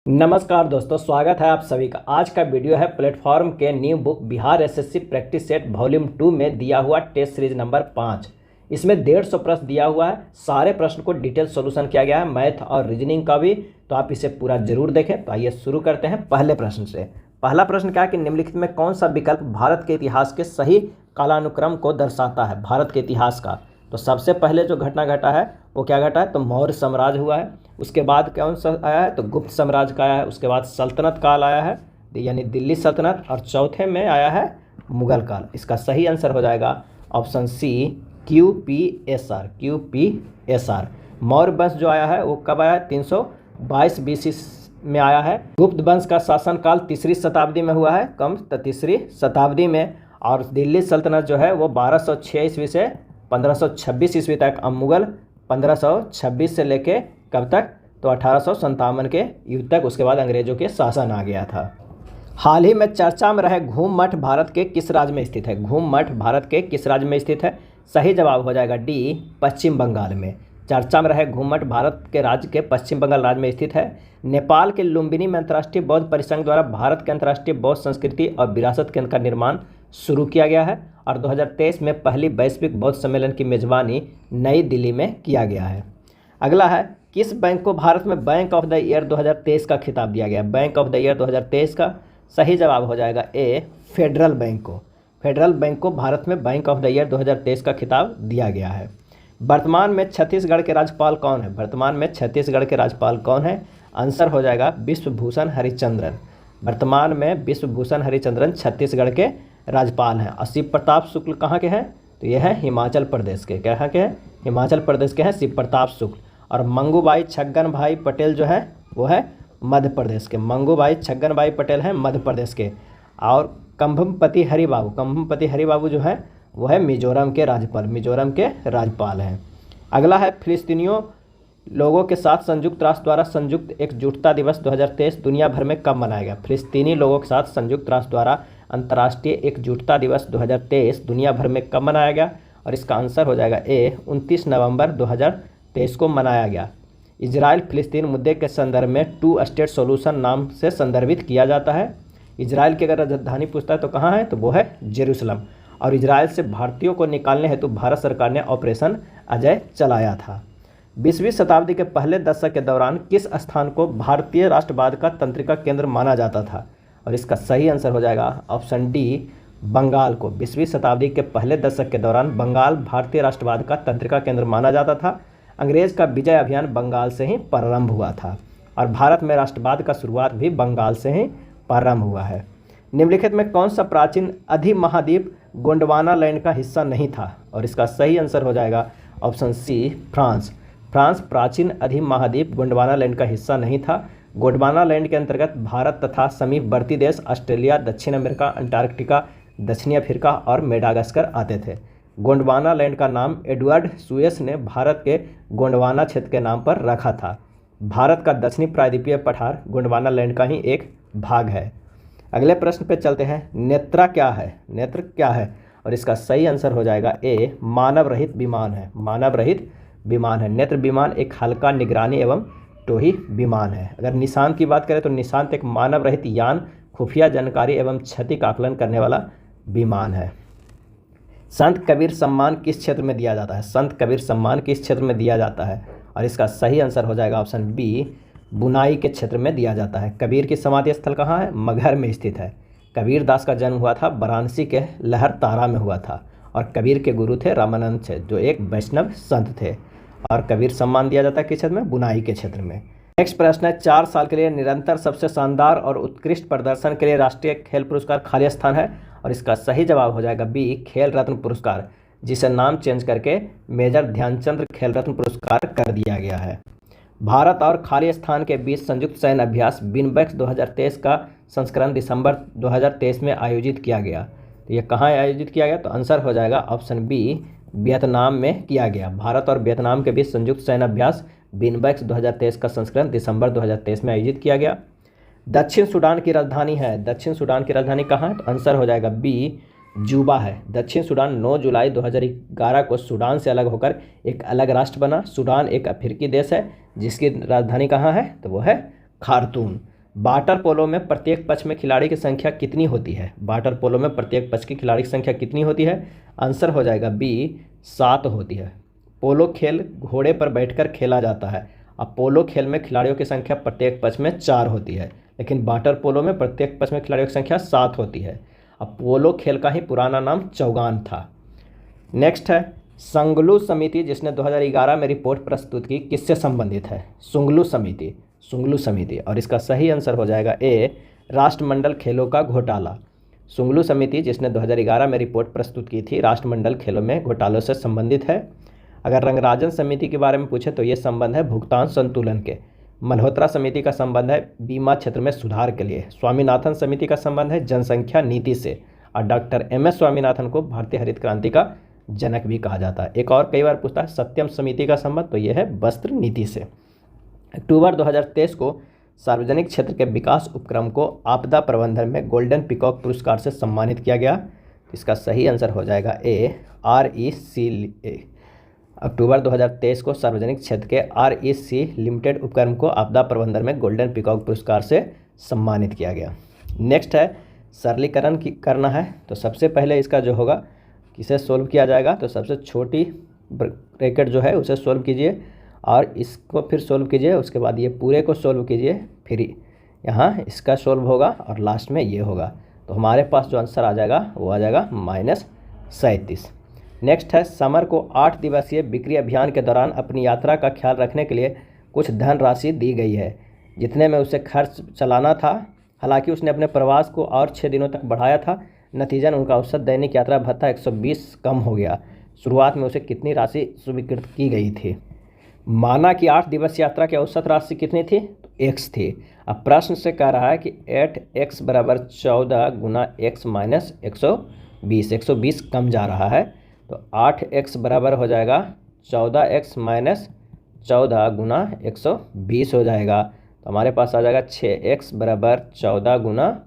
नमस्कार दोस्तों, स्वागत है आप सभी का। आज का वीडियो है प्लेटफॉर्म के new book Bihar SSC practice set volume 2 में दिया हुआ टेस्ट सीरीज नंबर 5। इसमें 150 प्रश्न दिया हुआ है। सारे प्रश्न को डिटेल सॉल्यूशन किया गया है, मैथ और रीजनिंग का भी। तो आप इसे पूरा जरूर देखें। तो आइए शुरू करते हैं पहले प्रश्न से। पहला प्रश्न क्या है कि निम्नलिखित में कौन सा विकल्प भारत के इतिहास के सही कालानुक्रम को दर्शाता है? भारत के इतिहास का तो सबसे पहले जो घटना घटा है वो क्या घटा है? तो मौर्य साम्राज्य हुआ है। उसके बाद कौन सा आया है? तो गुप्त साम्राज्य का आया है। उसके बाद सल्तनत काल आया है, यानी दिल्ली सल्तनत। और चौथे में आया है मुगल काल। इसका सही आंसर हो जाएगा ऑप्शन सी, QPSR। मौर्य वंश जो आया है वो कब आया है? 322 BC में आया है। गुप्त वंश का शासनकाल 3री शताब्दी में हुआ है, कम 3री शताब्दी में। और दिल्ली सल्तनत जो है वो 1206 ईस्वी से 1526 ईस्वी तक। अब मुगल 1526 से लेके कब तक? तो 1857 के युद्ध तक। उसके बाद अंग्रेजों के शासन आ गया था। हाल ही में चर्चा में रहे घूम मठ भारत के किस राज्य में स्थित है? घूम मठ भारत के किस राज्य में स्थित है? सही जवाब हो जाएगा डी, पश्चिम बंगाल में। चर्चा में रहे घूम मठ भारत के राज्य के पश्चिम बंगाल राज्य में स्थित है। नेपाल के लुम्बिनी में अंतर्राष्ट्रीय बौद्ध परिसंघ द्वारा भारत के अंतर्राष्ट्रीय बौद्ध संस्कृति और विरासत केंद्र का निर्माण शुरू किया गया है। और 2023 में पहली वैश्विक बौद्ध सम्मेलन की मेजबानी नई दिल्ली में किया गया है। अगला है, किस बैंक को भारत में बैंक ऑफ द ईयर 2023 का खिताब दिया गया? बैंक ऑफ द ईयर 2023 का सही जवाब हो जाएगा ए, फेडरल बैंक को। फेडरल बैंक को भारत में बैंक ऑफ द ईयर 2023 का खिताब दिया गया है। वर्तमान में छत्तीसगढ़ के राज्यपाल कौन है? वर्तमान में छत्तीसगढ़ के राज्यपाल कौन है? आंसर हो जाएगा विश्वभूषण हरिचंद्रन। वर्तमान में विश्वभूषण हरिचंद्रन छत्तीसगढ़ के राज्यपाल हैं। और शिव प्रताप शुक्ल कहाँ के हैं? तो ये है हिमाचल प्रदेश के। कहाँ के हैं? हिमाचल प्रदेश के हैं शिव प्रताप शुक्ल। और मंगूभाई छगन भाई पटेल जो है वो है मध्य प्रदेश के। मंगूभाई छगन भाई पटेल हैं मध्य प्रदेश के। और कंभमपति हरिबाबू जो है वो है मिजोरम के राज्यपाल। मिजोरम के राज्यपाल हैं। अगला है, फिलिस्तीनियों लोगों के साथ संयुक्त राष्ट्र द्वारा संयुक्त एकजुटता दिवस 2023 दुनिया भर में कब मनाया गया? फिलिस्तीनी लोगों के साथ संयुक्त राष्ट्र द्वारा अंतर्राष्ट्रीय एकजुटता दिवस 2023 दुनिया भर में कब मनाया गया? और इसका आंसर हो जाएगा ए, 29 नवंबर 2023 को मनाया गया। इजराइल फिलिस्तीन मुद्दे के संदर्भ में 2 स्टेट सॉल्यूशन नाम से संदर्भित किया जाता है। इजराइल की अगर राजधानी पूछता है तो कहाँ है? तो वो है जेरूसलम। और इजराइल से भारतीयों को निकालने हेतु भारत सरकार ने ऑपरेशन अजय चलाया था। 20वीं शताब्दी के पहले दशक के दौरान किस स्थान को भारतीय राष्ट्रवाद का तंत्रिका केंद्र माना जाता था? और इसका सही आंसर हो जाएगा ऑप्शन डी, बंगाल को। 20वीं शताब्दी के पहले दशक के दौरान बंगाल भारतीय राष्ट्रवाद का तंत्रिका केंद्र माना जाता था। अंग्रेज का विजय अभियान बंगाल से ही प्रारंभ हुआ था। और भारत में राष्ट्रवाद का शुरुआत भी बंगाल से ही प्रारंभ हुआ है। निम्नलिखित में कौन सा प्राचीन अधिमहाद्वीप गोंडवाना लैंड का हिस्सा नहीं था? और इसका सही आंसर हो जाएगा ऑप्शन सी, फ्रांस। फ्रांस प्राचीन अधिमहाद्वीप गोंडवाना लैंड का हिस्सा नहीं था। गोंडवाना लैंड के अंतर्गत भारत तथा समीपवर्ती देश ऑस्ट्रेलिया, दक्षिण अमेरिका, अंटार्कटिका, दक्षिणी अफ्रीका और मेडागास्कर आते थे। गोंडवाना लैंड का नाम एडवर्ड सुएस ने भारत के गोंडवाना क्षेत्र के नाम पर रखा था। भारत का दक्षिणी प्रायद्वीपीय पठार गोंडवाना लैंड का ही एक भाग है। अगले प्रश्न पे चलते हैं। नेत्रा क्या है? नेत्र क्या है? और इसका सही आंसर हो जाएगा ए, मानव रहित विमान है। मानव रहित विमान है। नेत्र विमान एक हल्का निगरानी एवं टोही विमान है। अगर निशांत की बात करें तो निशांत एक मानव रहित यान, खुफिया जानकारी एवं क्षति का आकलन करने वाला विमान है। संत कबीर सम्मान किस क्षेत्र में दिया जाता है? संत कबीर सम्मान किस क्षेत्र में दिया जाता है? और इसका सही आंसर हो जाएगा ऑप्शन बी, बुनाई के क्षेत्र में दिया जाता है। कबीर की समाधि स्थल कहाँ है? मगहर में स्थित है। कबीर दास का जन्म हुआ था वाराणसी के लहर तारा में हुआ था। और कबीर के गुरु थे रामानंद थे, जो एक वैष्णव संत थे। और कबीर सम्मान दिया जाता है किस क्षेत्र में? बुनाई के क्षेत्र में। नेक्स्ट प्रश्न है, 4 साल के लिए निरंतर सबसे शानदार और उत्कृष्ट प्रदर्शन के लिए राष्ट्रीय खेल पुरस्कार खाली स्थान है? और इसका सही जवाब हो जाएगा बी, खेल रत्न पुरस्कार, जिसे नाम चेंज करके मेजर ध्यानचंद खेल रत्न पुरस्कार कर दिया गया है। भारत और खालिस्तान के बीच संयुक्त सैन्य अभ्यास बिनबैक्स 2023 का संस्करण दिसंबर 2023 में आयोजित किया गया। तो ये कहाँ आयोजित किया गया? तो आंसर हो जाएगा ऑप्शन बी, वियतनाम में किया गया। भारत और वियतनाम के बीच संयुक्त सैन्य अभ्यास बिनबैक्स 2023 का संस्करण दिसंबर 2023 में आयोजित किया गया। दक्षिण सूडान की राजधानी है। दक्षिण सूडान की राजधानी कहाँ है? तो आंसर हो जाएगा बी, जूबा है। दक्षिण सूडान 9 जुलाई 2011 को सूडान से अलग होकर एक अलग राष्ट्र बना। सूडान एक अफ्रीकी देश है जिसकी राजधानी कहाँ है? तो वो है खार्तूम। वाटर पोलो में प्रत्येक पक्ष में खिलाड़ी की संख्या कितनी होती है? वाटर पोलो में प्रत्येक पक्ष की खिलाड़ी की संख्या कितनी होती है? आंसर हो जाएगा बी 7 होती है। पोलो खेल घोड़े पर बैठकर खेला जाता है। अब पोलो खेल में खिलाड़ियों की संख्या प्रत्येक पक्ष में 4 होती है, लेकिन वाटर पोलो में प्रत्येक पक्ष में खिलाड़ियों की संख्या 7 होती है। अब पोलो खेल का ही पुराना नाम चौगान था। नेक्स्ट है संगलू समिति, जिसने 2011 में रिपोर्ट प्रस्तुत की, किससे संबंधित है? सुंगलू समिति, सुंगलू समिति। और इसका सही आंसर हो जाएगा ए राष्ट्रमंडल खेलों का घोटाला। सुंगलू समिति जिसने 2011 में रिपोर्ट प्रस्तुत की थी, राष्ट्रमंडल खेलों में घोटालों से संबंधित है। अगर रंगराजन समिति के बारे में पूछे तो ये संबंध है भुगतान संतुलन के। मल्होत्रा समिति का संबंध है बीमा क्षेत्र में सुधार के लिए। स्वामीनाथन समिति का संबंध है जनसंख्या नीति से। और डॉक्टर एम.एस. स्वामीनाथन को भारतीय हरित क्रांति का जनक भी कहा जाता है। एक और कई बार पूछता है सत्यम समिति का संबंध, तो यह है वस्त्र नीति से। अक्टूबर 2023 को सार्वजनिक क्षेत्र के विकास उपक्रम को आपदा प्रबंधन में गोल्डन पीकॉक पुरस्कार से सम्मानित किया गया। इसका सही आंसर हो जाएगा ए REC। अक्टूबर 2023 को सार्वजनिक क्षेत्र के REC लिमिटेड उपक्रम को आपदा प्रबंधन में गोल्डन पीकॉक पुरस्कार से सम्मानित किया गया। नेक्स्ट है सरलीकरण की करना है, तो सबसे पहले इसका जो होगा किसे सोल्व किया जाएगा, तो सबसे छोटी ब्रैकेट जो है उसे सोल्व कीजिए और इसको फिर सोल्व कीजिए, उसके बाद ये पूरे को सोल्व कीजिए, फिर यहाँ इसका सोल्व होगा और लास्ट में ये होगा। तो हमारे पास जो आंसर आ जाएगा वो आ जाएगा -37। नेक्स्ट है समर को 8 दिवसीय बिक्री अभियान के दौरान अपनी यात्रा का ख्याल रखने के लिए कुछ धनराशि दी गई है, जितने में उसे खर्च चलाना था। हालांकि उसने अपने प्रवास को और 6 दिनों तक बढ़ाया था। नतीजन उनका औसत दैनिक यात्रा भत्ता 120 कम हो गया। शुरुआत में उसे कितनी राशि स्वीकृत की गई थी? माना कि 8 दिवसीय यात्रा की औसत राशि कितनी थी? तो x थी। अब प्रश्न से कह रहा है कि 8x बराबर 14 गुना x माइनस 120, 120 कम जा रहा है, तो 8x बराबर हो जाएगा 14x माइनस 14 गुना 120 हो जाएगा। तो हमारे पास आ जाएगा 6x बराबर 14 गुना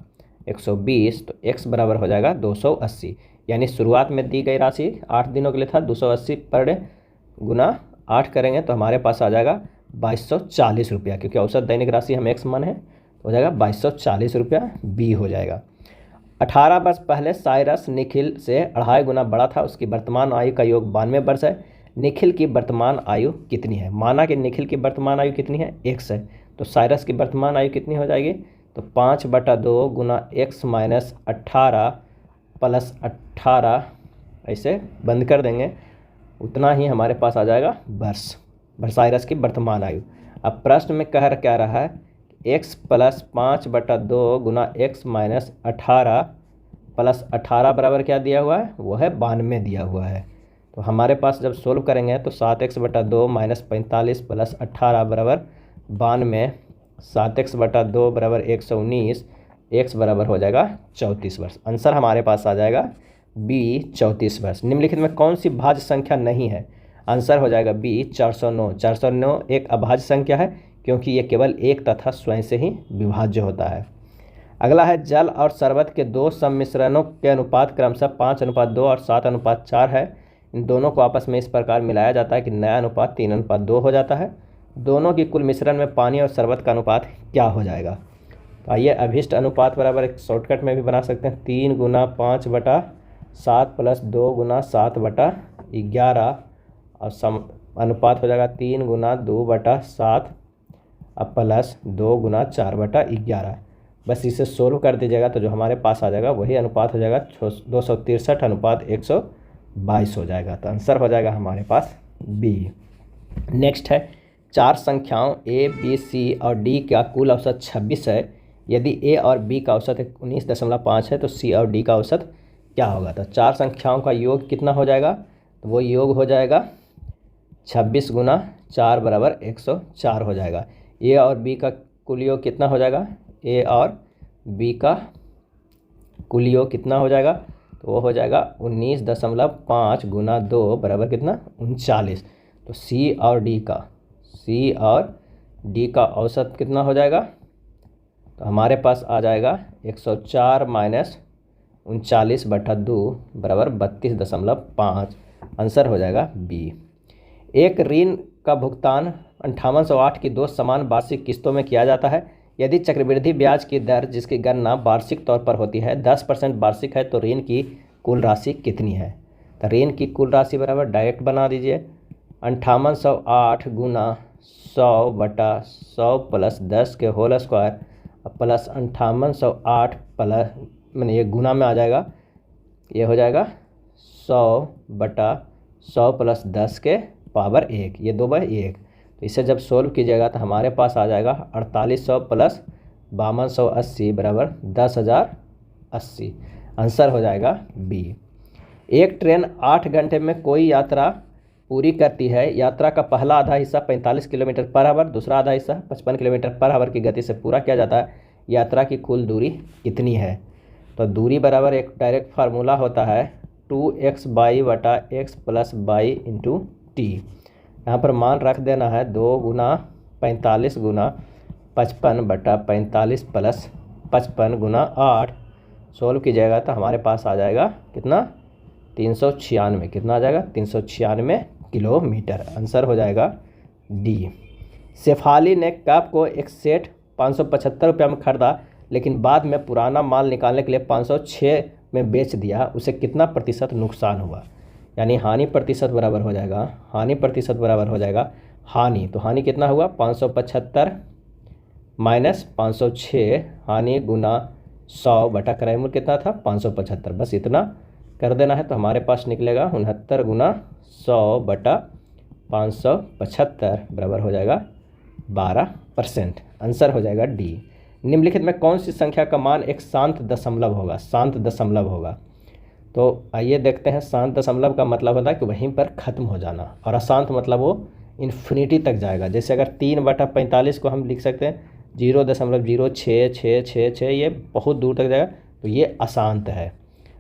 120, तो x बराबर हो जाएगा 280। यानी शुरुआत में दी गई राशि 8 दिनों के लिए था 280 पर डे, गुना 8 करेंगे तो हमारे पास आ जाएगा 2240 रुपया, क्योंकि औसत दैनिक राशि हम x मन है, तो हो जाएगा 2240 रुपया, बी हो जाएगा। 18 वर्ष पहले साइरस निखिल से 2.5 गुना बड़ा था। उसकी वर्तमान आयु का योग 92 वर्ष है। निखिल की वर्तमान आयु कितनी है? माना कि निखिल की वर्तमान आयु कितनी है? x है, तो साइरस की वर्तमान आयु कितनी हो जाएगी? तो 5/2 गुना x माइनस 18 प्लस 18, ऐसे बंद कर देंगे, उतना ही हमारे पास आ जाएगा वर्ष, साइरस की वर्तमान आयु। अब प्रश्न में कह क्या रहा है, x प्लस 5/2 गुना x माइनस 18 प्लस 18 बराबर क्या दिया हुआ है? वो है 92 दिया हुआ है। तो हमारे पास जब सोल्व करेंगे तो 7x/2 माइनस 45 प्लस 18 बराबर 92, 7x/2 बराबर 119, x बराबर हो जाएगा 34 वर्ष। आंसर हमारे पास आ जाएगा बी 34 वर्ष। निम्नलिखित में कौन सी भाज्य संख्या नहीं है? आंसर हो जाएगा बी 409। 409 एक अभाज्य संख्या है, क्योंकि ये केवल एक तथा स्वयं से ही विभाज्य होता है। अगला है जल और शरबत के 2 सम्मिश्रणों के अनुपात क्रमशः 5:2 और 7:4 है। इन दोनों को आपस में इस प्रकार मिलाया जाता है कि नया अनुपात 3:2 हो जाता है। दोनों की कुल मिश्रण में पानी और शरबत का अनुपात क्या हो जाएगा? तो आइए अभिष्ट अनुपात बराबर एक शॉर्टकट में भी बना सकते हैं, 3 गुना 5/7 प्लस 2 गुना 7/11 और अनुपात हो जाएगा 3 गुना 2/7 प्लस 2 गुना 4/11। बस इसे सोल्व कर दीजिएगा तो जो हमारे पास आ जाएगा वही अनुपात हो जाएगा 263:122 हो जाएगा। तो आंसर हो जाएगा हमारे पास बी। नेक्स्ट है 4 संख्याओं a, b, c और d का कुल औसत 26 है। यदि a और b का औसत 19.5 है तो c और d का औसत क्या होगा? तो 4 संख्याओं का योग कितना हो जाएगा? तो वो योग हो जाएगा 26 गुना 4 बराबर 104 हो जाएगा। a और b का कुल योग कितना हो जाएगा? a और b का कुल योग कितना हो जाएगा? तो वो हो जाएगा 19.5 गुना 2 बराबर कितना? 39। तो c और d का औसत कितना हो जाएगा? तो हमारे पास आ जाएगा 104 माइनस 39/2 बराबर 32.5। आंसर हो जाएगा बी। एक ऋण का भुगतान 5808 की 2 समान वार्षिक किस्तों में किया जाता है। यदि चक्रवृद्धि ब्याज की दर जिसकी गणना वार्षिक तौर पर होती है 10% वार्षिक है तो ऋण की कुल राशि कितनी है। तो ऋण की कुल राशि बराबर डायरेक्ट बना दीजिए 5808 गुना 100/100 प्लस 10 के होल स्क्वायर प्लस 5808 प्लस मैंने ये गुना में आ जाएगा, ये हो जाएगा 100/100 प्लस 10 के पावर 1, ये 2/1। तो इसे जब सोल्व कीजिएगा तो हमारे पास आ जाएगा 4800 प्लस 5280 बराबर 10,080। आंसर हो जाएगा बी। एक ट्रेन 8 घंटे में कोई यात्रा पूरी करती है। यात्रा का पहला आधा हिस्सा 45 किलोमीटर पर आवर, दूसरा आधा हिस्सा 55 किलोमीटर पर आवर की गति से पूरा किया जाता है। यात्रा की कुल दूरी कितनी है। तो दूरी बराबर एक डायरेक्ट फार्मूला होता है 2x/x plus y into T. यहाँ पर मान रख देना है 2 गुना 45 गुना 55/45 प्लस 55 गुना 8। सोल्व कीजिएगा तो हमारे पास आ जाएगा कितना 396। कितना आ जाएगा 396 किलोमीटर। आंसर हो जाएगा डी। शेफाली ने कप को एक सेट 575 रुपये में खरीदा, लेकिन बाद में पुराना माल निकालने के लिए 506 में बेच दिया। उसे कितना प्रतिशत नुकसान हुआ। यानी हानि प्रतिशत बराबर हो जाएगा, हानि प्रतिशत बराबर हो जाएगा हानि। तो हानि कितना हुआ 575 माइनस 506, हानि गुना 100 बटा क्रय मूल्य कितना था 575। बस इतना कर देना है तो हमारे पास निकलेगा 69 गुना 100 बटा 575 बराबर हो जाएगा 12%। आंसर हो जाएगा डी। निम्नलिखित में कौन सी संख्या का मान एक शांत दशमलव होगा। शांत दशमलव होगा तो आइए देखते हैं। शांत दशमलव का मतलब होता है कि वहीं पर ख़त्म हो जाना, और अशांत मतलब वो इन्फिनिटी तक जाएगा। जैसे अगर 3/45 को हम लिख सकते हैं 0.066666, ये बहुत दूर तक जाएगा तो ये अशांत है।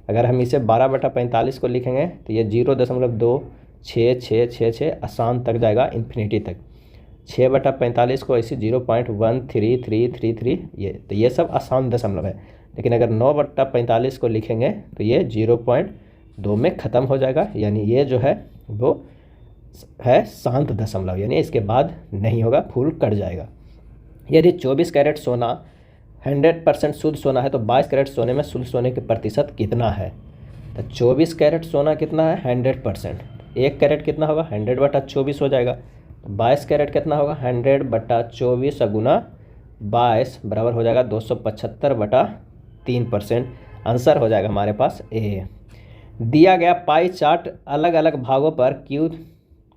अगर हम इसे 12/45 को लिखेंगे तो ये 0.266666 अशांत तक जाएगा, इन्फिनिटी तक। 6/45 को ऐसे 0.13333, ये सब अशांत दशमलव है। लेकिन अगर 9/45 को लिखेंगे तो ये 0.2 में ख़त्म हो जाएगा। यानी ये जो है वो है शांत दशमलव, यानी इसके बाद नहीं होगा, फुल कट जाएगा। यदि 24 कैरेट सोना 100% शुद्ध सोना है तो 22 कैरेट सोने में शुद्ध सोने के प्रतिशत कितना है। तो 24 कैरेट सोना कितना है 100%। 1 कैरेट कितना होगा 100/24 हो जाएगा। तो 22 कैरेट कितना होगा 100/24 गुना 22 बराबर हो जाएगा 275/3%। आंसर हो जाएगा हमारे पास ए। दिया गया पाई चार्ट अलग अलग भागों पर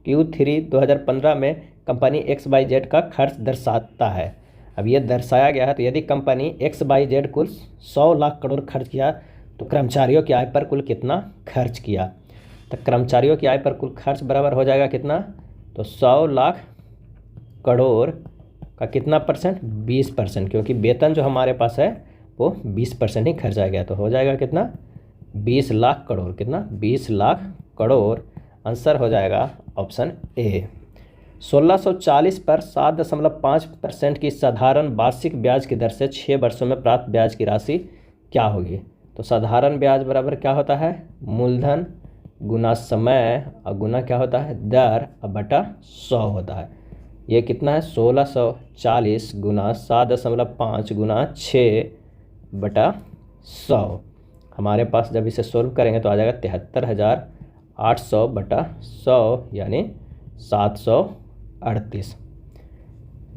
Q3 2015 में कंपनी XYZ का खर्च दर्शाता है। अब ये दर्शाया गया है, तो यदि कंपनी XYZ कुल 100 लाख करोड़ खर्च किया तो कर्मचारियों की आय पर कुल कितना खर्च किया। तो कर्मचारियों की आय पर कुल खर्च बराबर हो जाएगा कितना, तो 100 लाख करोड़ का कितना परसेंट 20%, क्योंकि वेतन जो हमारे पास है वो 20% ही खर्चा गया। तो हो जाएगा कितना 20 लाख करोड़। कितना 20 लाख करोड़। आंसर हो जाएगा ऑप्शन ए। 1640 पर 7.5% की साधारण वार्षिक ब्याज की दर से 6 वर्षों में प्राप्त ब्याज की राशि क्या होगी। तो साधारण ब्याज बराबर क्या होता है मूलधन गुना समय और गुना क्या होता है दर और बटा 100 होता है। ये कितना है 1640 गुना 7.5 गुना 6/100। हमारे पास जब इसे सोल्व करेंगे तो आ जाएगा 73,800/100 यानी 738।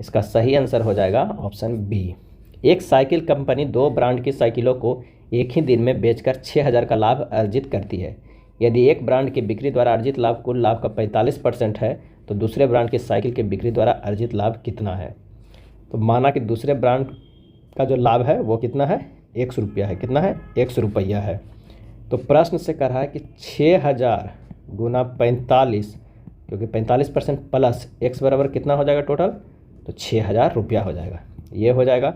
इसका सही आंसर हो जाएगा ऑप्शन बी। एक साइकिल कंपनी 2 ब्रांड की साइकिलों को एक ही दिन में बेचकर 6,000 का लाभ अर्जित करती है। यदि एक ब्रांड की बिक्री द्वारा अर्जित लाभ कुल लाभ का 45% है तो दूसरे ब्रांड की साइकिल की बिक्री द्वारा अर्जित लाभ कितना है। तो माना कि दूसरे ब्रांड का जो लाभ है वो कितना है 100 रुपया है। कितना है 100 रुपया है। तो प्रश्न से कह रहा है कि 6,000 गुना 45, क्योंकि 45% प्लस x बराबर कितना हो जाएगा टोटल, तो 6,000 रुपया हो जाएगा। ये हो जाएगा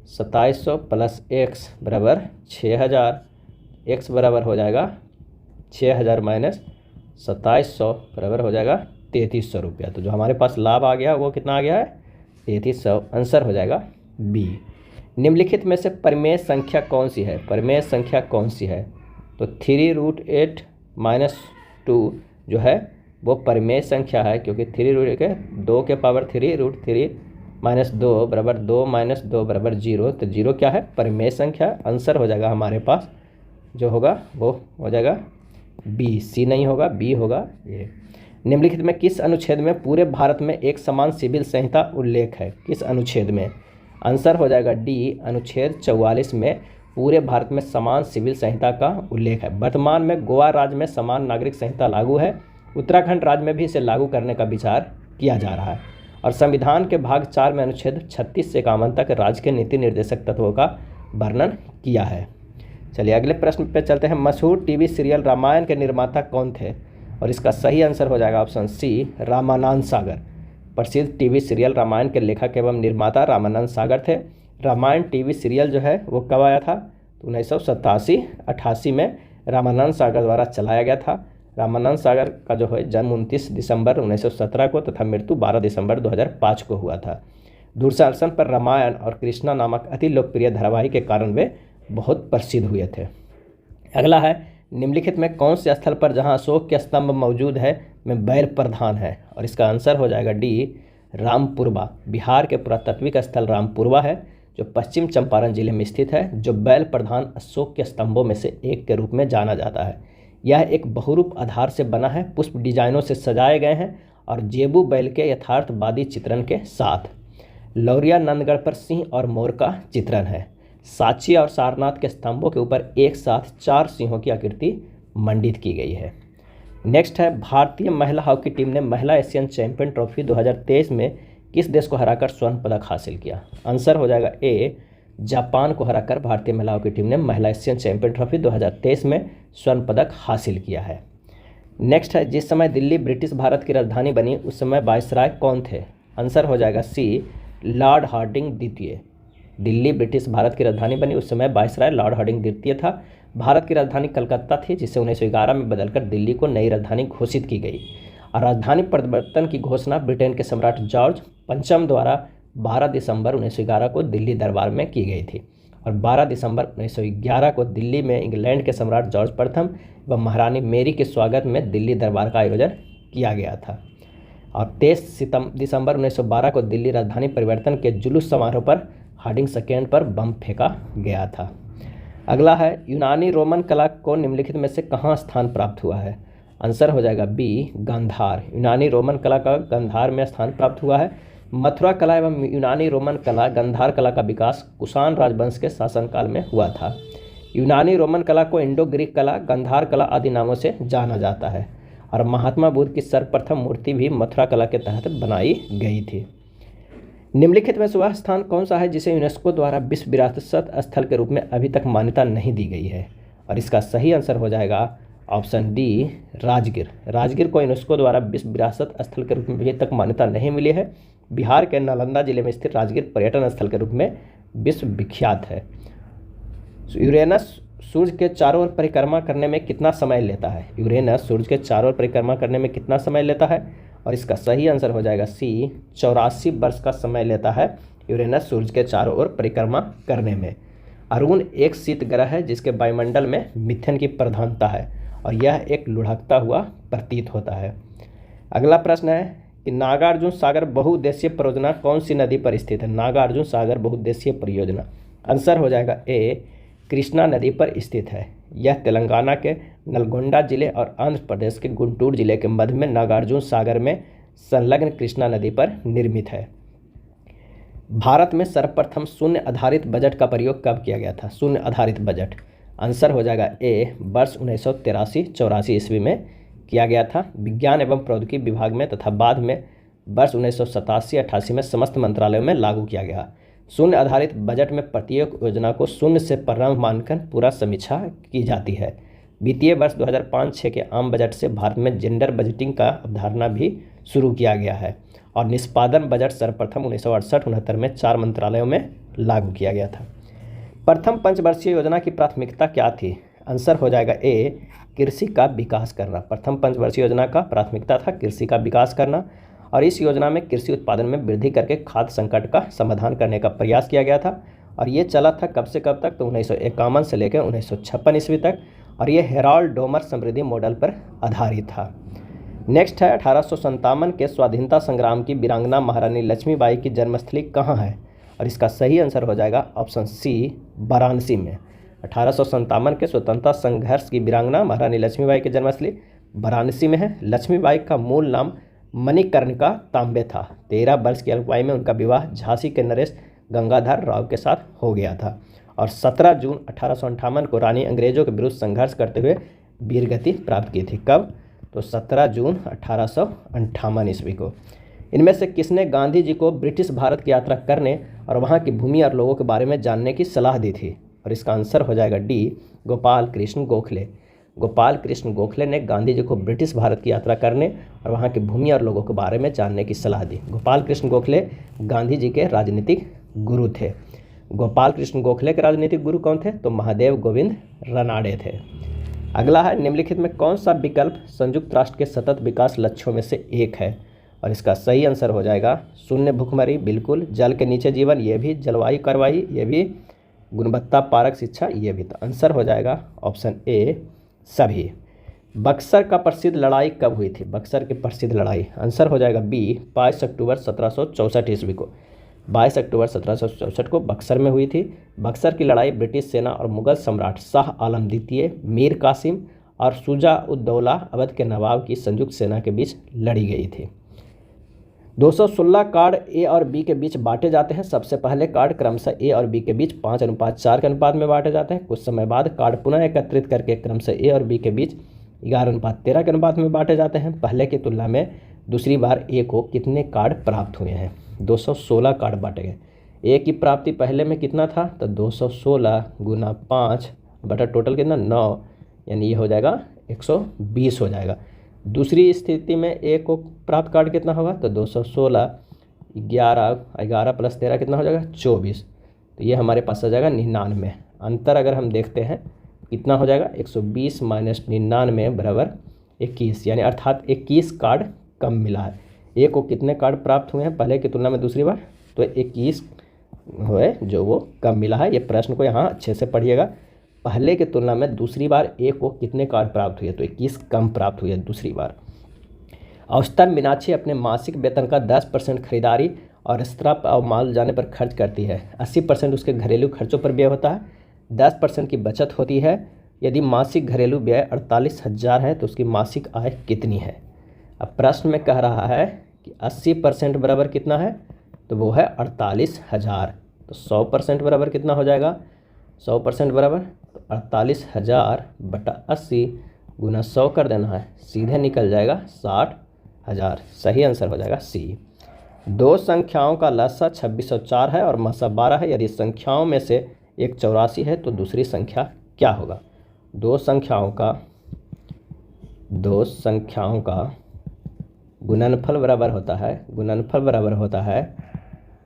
2700 प्लस x बराबर 6,000। x बराबर हो जाएगा 6,000 माइनस 2700 बराबर हो जाएगा 3,300 रुपया। तो जो हमारे पास लाभ आ गया वो कितना आ गया है 3,300। आंसर हो जाएगा बी। निम्नलिखित में से परिमेय संख्या कौन सी है। परिमेय संख्या कौन सी है, तो 3√8 - 2 जो है वो परिमेय संख्या है, क्योंकि 3 के 2 के पावर 3 √3 -2 बराबर 2 -2 बराबर 0। तो 0 क्या है? परिमेय संख्या। आंसर हो जाएगा हमारे पास जो होगा वो हो जाएगा बी। सी नहीं होगा, बी होगा ये। निम्नलिखित में किस अनुच्छेद में पूरे भारत में एक समान सिविल संहिता उल्लेख है? किस अनुच्छेद में? आंसर हो जाएगा डी, अनुच्छेद 44 में पूरे भारत में समान सिविल संहिता का उल्लेख है। वर्तमान में गोवा राज्य में समान नागरिक संहिता लागू है। उत्तराखंड राज्य में भी इसे लागू करने का विचार किया जा रहा है। और संविधान के भाग 4 में अनुच्छेद 36 से 51 तक राज्य के नीति निर्देशक तत्वों का वर्णन किया है। चलिए अगले प्रश्न पे चलते हैं। मशहूर टीवी सीरियल रामायण के निर्माता कौन थे? और इसका सही आंसर हो जाएगा ऑप्शन सी, रामानंद सागर। प्रसिद्ध टीवी सीरियल रामायण के लेखक एवं निर्माता रामानंद सागर थे। रामायण टीवी सीरियल जो है वो कब आया था? तो 1987-88 में रामानंद सागर द्वारा चलाया गया था। रामानंद सागर का जो है जन्म 29 दिसंबर 1917 को तथा मृत्यु 12 दिसंबर 2005 को हुआ था। दूरदर्शन पर रामायण और कृष्णा नामक अति लोकप्रिय धारावाहिक के कारण वे बहुत प्रसिद्ध हुए थे। अगला है, निम्नलिखित में कौन से स्थल पर जहां अशोक के स्तंभ मौजूद है में बैल प्रधान है? और इसका आंसर हो जाएगा डी, रामपुरवा। बिहार के पुरातात्विक स्थल रामपुरवा है जो पश्चिम चंपारण जिले में स्थित है, जो बैल प्रधान अशोक के स्तंभों में से एक के रूप में जाना जाता है। यह एक बहुरूप आधार से बना है, पुष्प डिजाइनों से सजाए गए हैं और जेबू बैल के यथार्थवादी चित्रण के साथ। लौरिया नंदगढ़ पर सिंह और मोर का चित्रण है। सांची और सारनाथ के स्तंभों के ऊपर एक साथ 4 सिंहों की आकृति मंडित की गई है। नेक्स्ट है, भारतीय महिला हॉकी टीम ने महिला एशियन चैंपियन ट्रॉफी 2023 में किस देश को हराकर स्वर्ण पदक हासिल किया? आंसर हो जाएगा ए, जापान को हराकर भारतीय महिला हॉकी टीम ने महिला एशियन चैंपियन ट्रॉफी 2023 में स्वर्ण पदक हासिल किया है। नेक्स्ट है, जिस समय दिल्ली ब्रिटिश भारत की राजधानी बनी उस समय वायसराय कौन थे? आंसर हो जाएगा सी, लॉर्ड हार्डिंग द्वितीय। दिल्ली ब्रिटिश भारत की राजधानी बनी उस समय वायसराय लॉर्ड हार्डिंग द्वितीय था। भारत की राजधानी कलकत्ता थी, जिसे 1911 में बदलकर दिल्ली को नई राजधानी घोषित की गई। और राजधानी परिवर्तन की घोषणा ब्रिटेन के सम्राट जॉर्ज पंचम द्वारा 12 दिसंबर 1911 को दिल्ली दरबार में की गई थी। और 12 दिसंबर 1911 को दिल्ली में इंग्लैंड के सम्राट जॉर्ज प्रथम एवं महारानी मेरी के स्वागत में दिल्ली दरबार का आयोजन किया गया था। और 23 दिसंबर 1912 को दिल्ली राजधानी परिवर्तन के जुलूस समारोह पर हार्डिंग सेकेंड पर बम फेंका गया था। अगला है, यूनानी रोमन कला को निम्नलिखित में से कहाँ स्थान प्राप्त हुआ है? आंसर हो जाएगा बी, गांधार। यूनानी रोमन कला का गांधार में स्थान प्राप्त हुआ है। मथुरा कला एवं यूनानी रोमन कला गांधार कला का विकास कुषाण राजवंश के शासनकाल में हुआ था। यूनानी रोमन कला को इंडो ग्रीक कला, गांधार कला आदि नामों से जाना जाता है। और महात्मा बुद्ध की सर्वप्रथम मूर्ति भी मथुरा कला के तहत बनाई गई थी। निम्नलिखित में वह स्थान कौन सा है जिसे यूनेस्को द्वारा विश्व विरासत स्थल के रूप में अभी तक मान्यता नहीं दी गई है? और इसका सही आंसर हो जाएगा ऑप्शन डी, राजगीर। राजगीर को यूनेस्को द्वारा विश्व विरासत स्थल के रूप में अभी तक मान्यता नहीं मिली है। बिहार के नालंदा जिले में स्थित राजगीर पर्यटन स्थल के रूप में विश्व विख्यात है। यूरेनस सूर्य के चारों ओर परिक्रमा करने में कितना समय लेता है? यूरेनस सूर्य के चारों ओर परिक्रमा करने में कितना समय लेता है? और इसका सही आंसर हो जाएगा सी, 84 वर्ष का समय लेता है यूरेनस सूर्य के चारों ओर परिक्रमा करने में। अरुण एक शीत ग्रह है जिसके वायुमंडल में मीथेन की प्रधानता है और यह एक लुढ़कता हुआ प्रतीत होता है। अगला प्रश्न है कि नागार्जुन सागर बहुउद्देशीय परियोजना कौन सी नदी पर स्थित है? नागार्जुन सागर बहुउद्देशीय परियोजना आंसर हो जाएगा ए, कृष्णा नदी पर स्थित है। यह तेलंगाना के नलगोंडा जिले और आंध्र प्रदेश के गुंटूर जिले के मध्य में नागार्जुन सागर में संलग्न कृष्णा नदी पर निर्मित है। भारत में सर्वप्रथम शून्य आधारित बजट का प्रयोग कब किया गया था? शून्य आधारित बजट आंसर हो जाएगा ए, वर्ष 1983-84 ईस्वी में किया गया था विज्ञान एवं प्रौद्योगिकी विभाग में, तथा बाद में वर्ष 1987-88 में समस्त मंत्रालयों में लागू किया गया। शून्य आधारित बजट में प्रत्येक योजना को शून्य से प्रारंभ मानकर पूरा समीक्षा की जाती है। वित्तीय वर्ष 2005-06 के आम बजट से भारत में जेंडर बजटिंग का अवधारणा भी शुरू किया गया है और निष्पादन बजट सर्वप्रथम 1968-69 में 4 मंत्रालयों में लागू किया गया था। प्रथम पंचवर्षीय योजना की प्राथमिकता क्या थी? आंसर हो जाएगा ए, कृषि का विकास करना। प्रथम पंचवर्षीय योजना का प्राथमिकता था कृषि का विकास करना और इस योजना में कृषि उत्पादन में वृद्धि करके खाद्य संकट का समाधान करने का प्रयास किया गया था। और ये चला था कब से कब तक? तो 1951 से लेकर 1956 ईस्वी तक। और ये हेराल्ड डोमर समृद्धि मॉडल पर आधारित था। नेक्स्ट है 1857 के स्वाधीनता संग्राम की वीरांगना महारानी लक्ष्मीबाई की जन्मस्थली कहाँ है, और इसका सही आंसर हो जाएगा ऑप्शन सी वाराणसी में। 1857 के स्वतंत्रता संघर्ष की वीरांगना महारानी लक्ष्मीबाई की जन्मस्थली वाराणसी में है। लक्ष्मीबाई का मूल नाम मणिकर्णिका तांबे था। 13 वर्ष की अल्पायु में उनका विवाह झांसी के नरेश गंगाधर राव के साथ हो गया था और 17 जून 1858 को रानी अंग्रेजों के विरुद्ध संघर्ष करते हुए वीरगति प्राप्त की थी। कब? तो 17 जून 1858 ईस्वी को। इनमें से किसने गांधी जी को ब्रिटिश भारत की यात्रा करने और वहां की भूमि और लोगों के बारे में जानने की सलाह दी थी, और इसका आंसर हो जाएगा डी गोपाल कृष्ण गोखले। गोपाल कृष्ण गोखले ने गांधी जी को ब्रिटिश भारत की यात्रा करने और वहाँ की भूमि और लोगों के बारे में जानने की सलाह दी। गोपाल कृष्ण गोखले गांधी जी के राजनीतिक गुरु थे। गोपाल कृष्ण गोखले के राजनीतिक गुरु कौन थे? तो महादेव गोविंद रनाड़े थे। अगला है, निम्नलिखित में कौन सा विकल्प संयुक्त राष्ट्र के सतत विकास लक्ष्यों में से एक है, और इसका सही आंसर हो जाएगा शून्य भूखमरी, बिल्कुल। जल के नीचे जीवन, ये भी। जलवायु कार्रवाई, ये भी। गुणवत्ता पारक शिक्षा, ये भी। तो आंसर हो जाएगा ऑप्शन ए सभी। बक्सर का प्रसिद्ध लड़ाई कब हुई थी? बक्सर की प्रसिद्ध लड़ाई, आंसर हो जाएगा बी 22 अक्टूबर 1764 ईस्वी को। 22 अक्टूबर 1764 को बक्सर में हुई थी। बक्सर की लड़ाई ब्रिटिश सेना और मुगल सम्राट शाह आलम द्वितीय, मीर कासिम और शुजा उद दौला अवध के नवाब की संयुक्त सेना के बीच लड़ी गई थी। 216 कार्ड ए और बी के बीच बांटे जाते हैं। सबसे पहले कार्ड क्रमशः ए और बी के बीच 5:4 के अनुपात में बांटे जाते हैं। कुछ समय बाद कार्ड पुनः एकत्रित करके क्रमशः ए और बी के बीच 11:13 के अनुपात में बांटे जाते हैं। पहले की तुलना में दूसरी बार ए को कितने कार्ड प्राप्त हुए हैं? 216 कार्ड बांटे गए। ए की प्राप्ति पहले में कितना था? तो 216 गुना 5 बटा टोटल कितना 9, यानी ये हो जाएगा 120 हो जाएगा। दूसरी स्थिति में ए को प्राप्त कार्ड कितना होगा? तो 216 11 प्लस 13 कितना हो जाएगा? 24। तो ये हमारे पास आ जाएगा 99। अंतर अगर हम देखते हैं कितना हो जाएगा? 120 माइनस 99 बराबर 21, यानी अर्थात 21 कार्ड कम मिला है। ए को कितने कार्ड प्राप्त हुए हैं पहले की तुलना में दूसरी बार? तो 21 हुए जो वो कम मिला है। ये प्रश्न को यहाँ अच्छे से पढ़िएगा। पहले की तुलना में दूसरी बार ए को कितने कार्ड प्राप्त हुए? तो 21 कम प्राप्त हुए दूसरी बार। औसतन मीनाक्षी अपने मासिक वेतन का 10% खरीदारी और रेस्तरां और माल जाने पर खर्च करती है। 80% उसके घरेलू खर्चों पर व्यय होता है। 10% की बचत होती है। यदि मासिक घरेलू व्यय 48,000 है तो उसकी मासिक आय कितनी है? अब प्रश्न में कह रहा है कि 80% बराबर कितना है? तो वो है 48,000। तो 100% बराबर कितना हो जाएगा? 100% बराबर तो 48,000 बटा 80 गुना 100 कर देना है, सीधे निकल जाएगा 60,000। सही आंसर हो जाएगा सी। दो संख्याओं का लसा 2604 है और महसा 12 है। यदि संख्याओं में से एक 84 है तो दूसरी संख्या क्या होगा? दो संख्याओं का गुणनफल बराबर होता है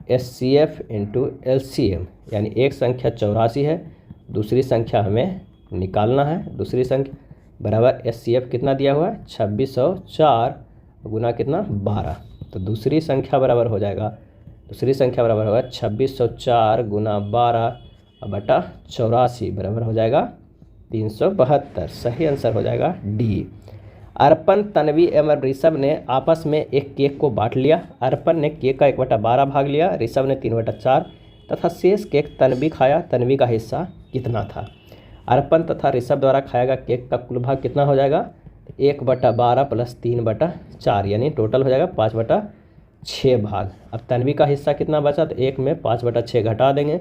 HCF इंटू LCM, यानी एक संख्या 84 है, दूसरी संख्या हमें निकालना है। दूसरी संख्या बराबर HCF कितना दिया हुआ है? 2604 गुना कितना? 12। तो दूसरी संख्या बराबर हो जाएगा 2604 गुना 12 बटा 84 बराबर हो जाएगा 372। सही आंसर हो जाएगा डी। अर्पण, तन्वी एवं ऋषभ ने आपस में एक केक को बांट लिया। अर्पण ने केक का 1/12 भाग लिया, ऋषभ ने 3/4 तथा शेष केक तन्वी खाया। तन्वी का हिस्सा कितना था? अर्पण तथा ऋषभ द्वारा खाया गया केक का कुल भाग कितना हो जाएगा? 1/12 प्लस 3/4, यानी टोटल हो जाएगा 5/6 भाग। अब तन्वी का हिस्सा कितना बचा? तो एक में 5/6 घटा देंगे,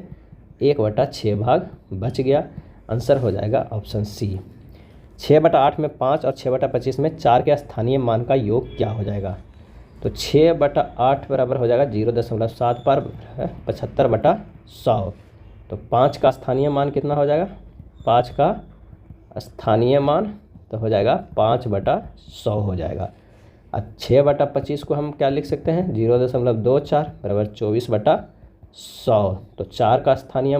1/6 भाग बच गया। आंसर हो जाएगा ऑप्शन सी। 6/8 में 5 और 6/25 में 4 के स्थानीय मान का योग क्या हो जाएगा? तो 6/8 बराबर हो जाएगा 0.7 पर 75/100। तो 5 का स्थानीय मान कितना हो जाएगा? 5 का स्थानीय मान तो हो जाएगा 5/100 हो जाएगा। अब 6/25 को हम क्या लिख सकते हैं? 0.24 बराबर 24/100। तो 4 का स्थानीय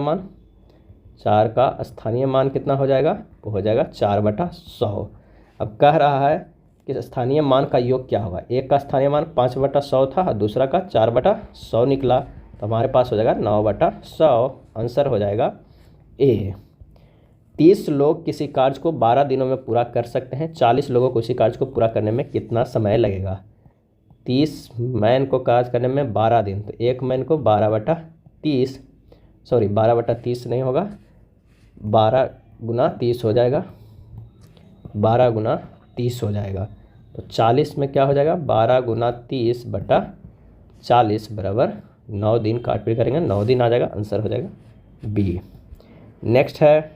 मान कितना हो जाएगा? वो हो जाएगा 4/100। अब कह रहा है कि स्थानीय मान का योग क्या होगा? एक का स्थानीय मान 5/100 था और दूसरा का 4/100 निकला, तो हमारे पास हो जाएगा 9/100। आंसर हो जाएगा ए। 30 लोग किसी कार्य को 12 दिनों में पूरा कर सकते हैं, 40 लोगों को उसी कार्य को पूरा करने में कितना समय लगेगा। 30 मैन को कार्य करने में 12 दिन, तो एक मैन को 12/30, सॉरी 12/30 नहीं होगा, 12 गुना 30 हो जाएगा, 12 गुना 30 हो जाएगा। तो 40 में क्या हो जाएगा, 12 गुना 30/40 बराबर 9 दिन काट पीट करेंगे, 9 दिन आ जाएगा, आंसर हो जाएगा बी। नेक्स्ट है,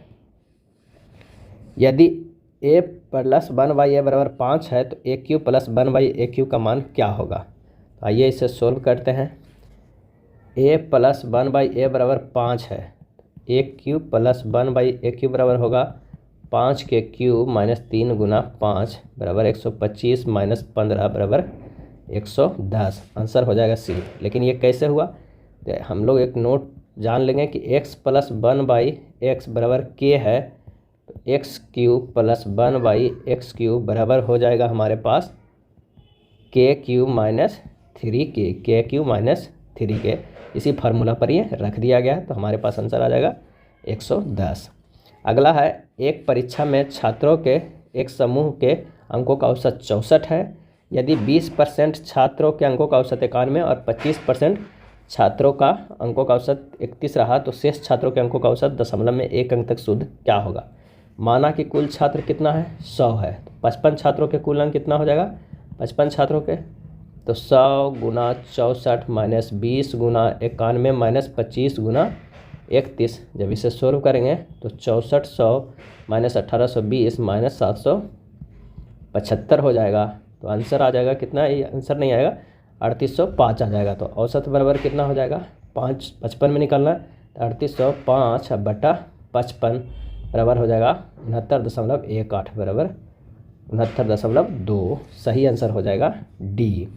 यदि a + 1/a बराबर 5 है तो a³ + 1/a³ का मान क्या होगा। आइए इसे सोल्व करते हैं। a + 1/a बराबर 5 है, a³ + 1/a³ बराबर होगा 5 के क्यूब -3 गुना 5 बराबर 125 - 15 बराबर 110, आंसर हो जाएगा सी। लेकिन ये कैसे हुआ, तो हम लोग एक नोट जान लेंगे कि x + 1/x बराबर k है, तो x³ + 1/x³ बराबर हो जाएगा हमारे पास k³ - 3k, k³ - 3k। इसी फार्मूला पर ये रख दिया गया है, तो हमारे पास आंसर आ जाएगा 110। अगला है, एक परीक्षा में छात्रों के एक समूह के अंकों का औसत 64 है। यदि 20% छात्रों के अंकों का औसत 91 और 25% छात्रों का अंकों का औसत 31 रहा तो शेष छात्रों के अंकों का औसत दशमलव में 1 अंक तक शुद्ध क्या होगा। माना कि कुल छात्र कितना है, 100 है, तो 55 छात्रों के कुल अंक कितना हो जाएगा, 55 छात्रों के, तो 100 गुना 64 - 20 गुना 91 - 25 गुना 31। जब इसे सोल्व करेंगे तो 6400 - 1820 - 775 हो जाएगा, तो आंसर आ जाएगा कितना, ये आंसर नहीं आएगा, 3805 आ जाएगा। तो औसत बराबर कितना हो जाएगा, 55 में निकालना है, तो 3805/55 बराबर हो जाएगा 69.18 बराबर 69.2, सही आंसर हो जाएगा डी।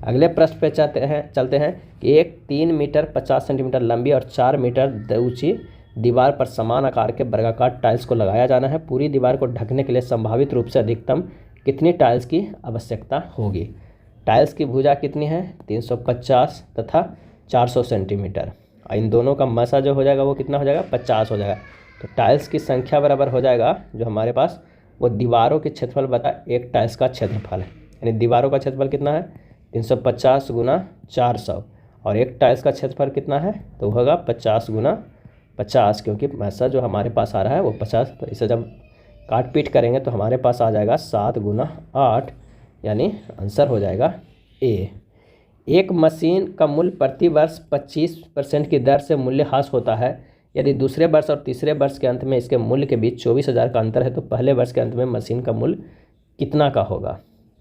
अगले प्रश्न पे चलते हैं कि एक 3 मीटर 50 सेंटीमीटर लंबी और 4 मीटर ऊंची दीवार पर समान आकार के वर्गाकार टाइल्स को लगाया जाना है। पूरी दीवार को ढकने के लिए संभावित रूप से अधिकतम कितनी टाइल्स की आवश्यकता होगी। टाइल्स की भुजा कितनी है, 350 तथा 400 सेंटीमीटर। इन दोनों का मसा जो हो जाएगा वो कितना हो जाएगा, 50 हो जाएगा। तो टाइल्स की संख्या बराबर हो जाएगा जो हमारे पास वो दीवारों के क्षेत्रफल बता एक टाइल्स का क्षेत्रफल है, यानी दीवारों का क्षेत्रफल कितना है, 350 गुना 400, और एक टाइल्स का क्षेत्रफल कितना है, तो होगा 50 गुना 50, क्योंकि मैसा जो हमारे पास आ रहा है वो 50। तो इसे जब काट पीट करेंगे तो हमारे पास आ जाएगा 7 गुना 8, यानी आंसर हो जाएगा ए। एक मशीन का मूल्य प्रति वर्ष 25% की दर से मूल्यह्रास होता है। यदि दूसरे वर्ष और तीसरे वर्ष के अंत में इसके मूल्य के बीच 24,000 का अंतर है तो पहले वर्ष के अंत में मशीन का मूल्य कितना का होगा।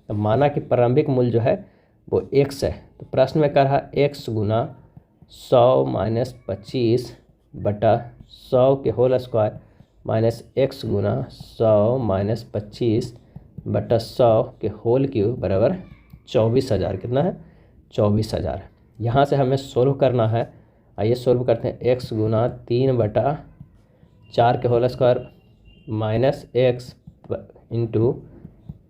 तो माना कि प्रारंभिक मूल्य जो है वो x है, तो प्रश्न में कह रहा x गुना 100 - 25 बटा 100 के होल स्क्वायर माइनस x गुना 100 - 25 बटा 100 के होल क्यूब बराबर 24,000, कितना है, 24,000। यहाँ से हमें सोल्व करना है। आइए सोल्व करते हैं। x गुना 3/4 के whole square minus x into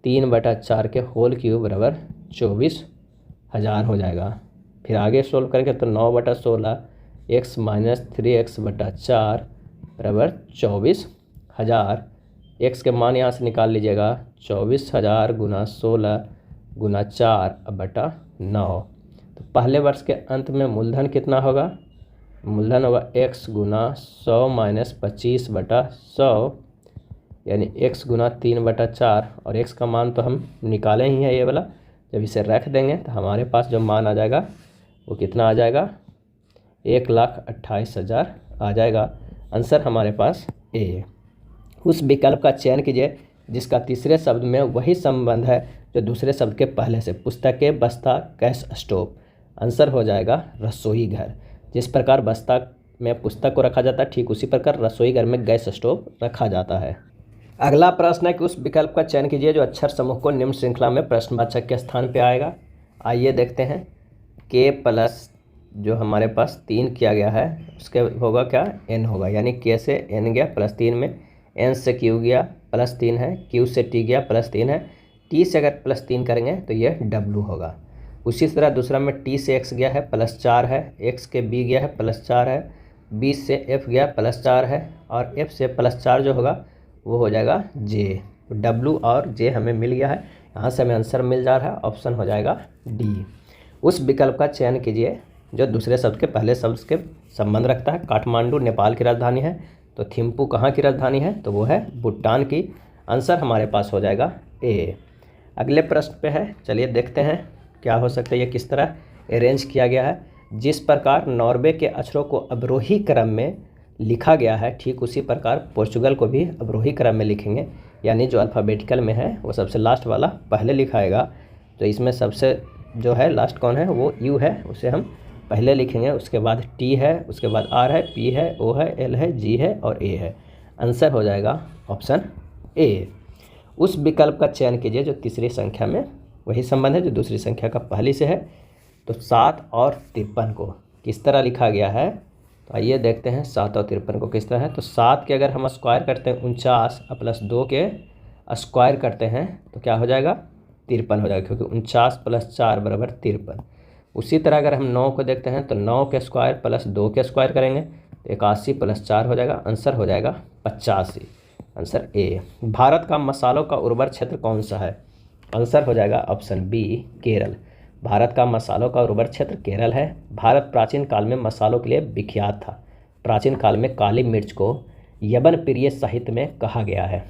3/4 के होल क्यूब बराबर 24,000 हो जाएगा। फिर आगे सोल्व करेंगे तो 9/16 x - 3x/4 बराबर 24,000। x के मान यहाँ से निकाल लीजिएगा, 24,000 गुना 16 गुना 4/9। तो पहले वर्ष के अंत में मूलधन कितना होगा, मूलधन होगा x गुना 100 - 25 बटा 100, यानी x गुना 3/4, और x का मान तो हम निकाले ही है ये वाला। जब इसे रख देंगे तो हमारे पास जो मान आ जाएगा वो कितना आ जाएगा, 1,28,000 आ जाएगा। आंसर हमारे पास ए। उस विकल्प का चयन कीजिए जिसका तीसरे शब्द में वही संबंध है जो दूसरे शब्द के पहले से। पुस्तकें, बस्ता, गैस स्टोव। आंसर हो जाएगा रसोई घर। जिस प्रकार बस्ता में पुस्तक को रखा जाता है ठीक उसी प्रकार रसोई घर में गैस स्टोव रखा जाता है। अगला प्रश्न है कि उस विकल्प का चयन कीजिए जो अक्षर समूह को निम्न श्रृंखला में प्रश्नवाचक के स्थान पे आएगा। आइए देखते हैं। k प्लस जो हमारे पास 3 किया गया है उसके होगा क्या, n होगा, यानी k से n गया +3 में, n से q गया +3 है, q से t गया +3 है, t से अगर +3 करेंगे तो ये w होगा। उसी तरह दूसरा में t से x गया है +4 है, x के b गया है +4 है, बी से एफ गया +4 है, और एफ से +4 जो होगा वो हो जाएगा जे। तो डब्लू और जे हमें मिल गया है, यहाँ से हमें आंसर मिल जा रहा है, ऑप्शन हो जाएगा डी। उस विकल्प का चयन कीजिए जो दूसरे शब्द के पहले शब्द के संबंध रखता है। काठमांडू नेपाल की राजधानी है, तो थिम्पू कहाँ की राजधानी है, तो वो है भूटान की। आंसर हमारे पास हो जाएगा ए। अगले प्रश्न पे है, चलिए देखते हैं क्या हो सकता है, ये किस तरह अरेंज किया गया है। जिस प्रकार नॉर्वे के अक्षरों को अवरोही क्रम में लिखा गया है, ठीक उसी प्रकार पोर्चुगल को भी अवरोही क्रम में लिखेंगे, यानी जो अल्फ़ाबेटिकल में है वो सबसे लास्ट वाला पहले लिखाएगा। तो इसमें सबसे जो है लास्ट कौन है, वो यू है, उसे हम पहले लिखेंगे, उसके बाद टी है, उसके बाद आर है, पी है, ओ है, एल है, जी है और ए है। आंसर हो जाएगा ऑप्शन ए। उस विकल्प का चयन कीजिए जो तीसरी संख्या में वही संबंध है जो दूसरी संख्या का पहली से है। तो 7 और 53 को किस तरह लिखा गया है, तो आइए देखते हैं 7 और 53 को किस तरह है। तो 7 के अगर हम स्क्वायर करते हैं 49 प्लस 2 के स्क्वायर करते हैं तो क्या हो जाएगा, 53 हो जाएगा, क्योंकि 49 + 4 = 53। उसी तरह अगर हम 9 को देखते हैं तो 9 के स्क्वायर प्लस 2 के स्क्वायर करेंगे तो 81 + 4 हो जाएगा, आंसर हो जाएगा 85। Answer A. भारत का मसालों का उर्वर क्षेत्र कौन सा है, आंसर हो जाएगा ऑप्शन बी केरल। भारत का मसालों का उर्वर क्षेत्र केरल है। भारत प्राचीन काल में मसालों के लिए विख्यात था। प्राचीन काल में काली मिर्च को यवन प्रिय साहित्य में कहा गया है।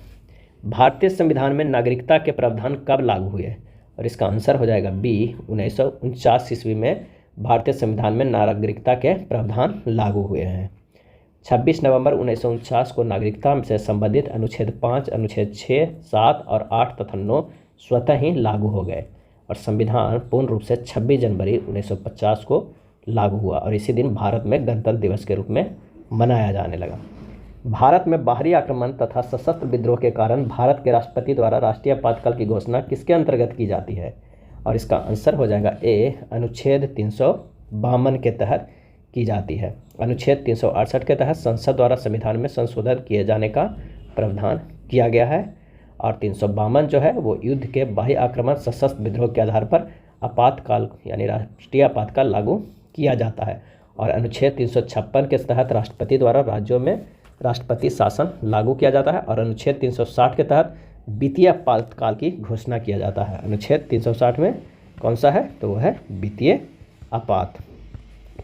भारतीय संविधान में नागरिकता के प्रावधान कब लागू हुए, और इसका आंसर हो जाएगा बी 1949 ईस्वी में भारतीय संविधान में नागरिकता के प्रावधान लागू हुए हैं। 26 नवंबर 1949 को नागरिकता से संबंधित अनुच्छेद 5, अनुच्छेद 6, 7 और 8 तथा 9 स्वतः ही लागू हो गए और संविधान पूर्ण रूप से 26 जनवरी 1950 को लागू हुआ और इसी दिन भारत में गणतंत्र दिवस के रूप में मनाया जाने लगा। भारत में बाहरी आक्रमण तथा सशस्त्र विद्रोह के कारण भारत के राष्ट्रपति द्वारा राष्ट्रीय आपातकाल की घोषणा किसके अंतर्गत की जाती है, और इसका आंसर हो जाएगा ए अनुच्छेद 352 के तहत की जाती है। अनुच्छेद 368 के तहत संसद द्वारा संविधान में संशोधन किए जाने का प्रावधान किया गया है और 352 जो है वो युद्ध के बाह्य आक्रमण सशस्त्र विद्रोह के आधार पर आपातकाल यानी राष्ट्रीय आपातकाल लागू किया जाता है। और अनुच्छेद 356 के तहत राष्ट्रपति द्वारा राज्यों में राष्ट्रपति शासन लागू किया जाता है और अनुच्छेद 360 के तहत वित्तीय आपातकाल की घोषणा किया जाता है। अनुच्छेद 360 में कौन सा है, तो वो है वित्तीय आपात।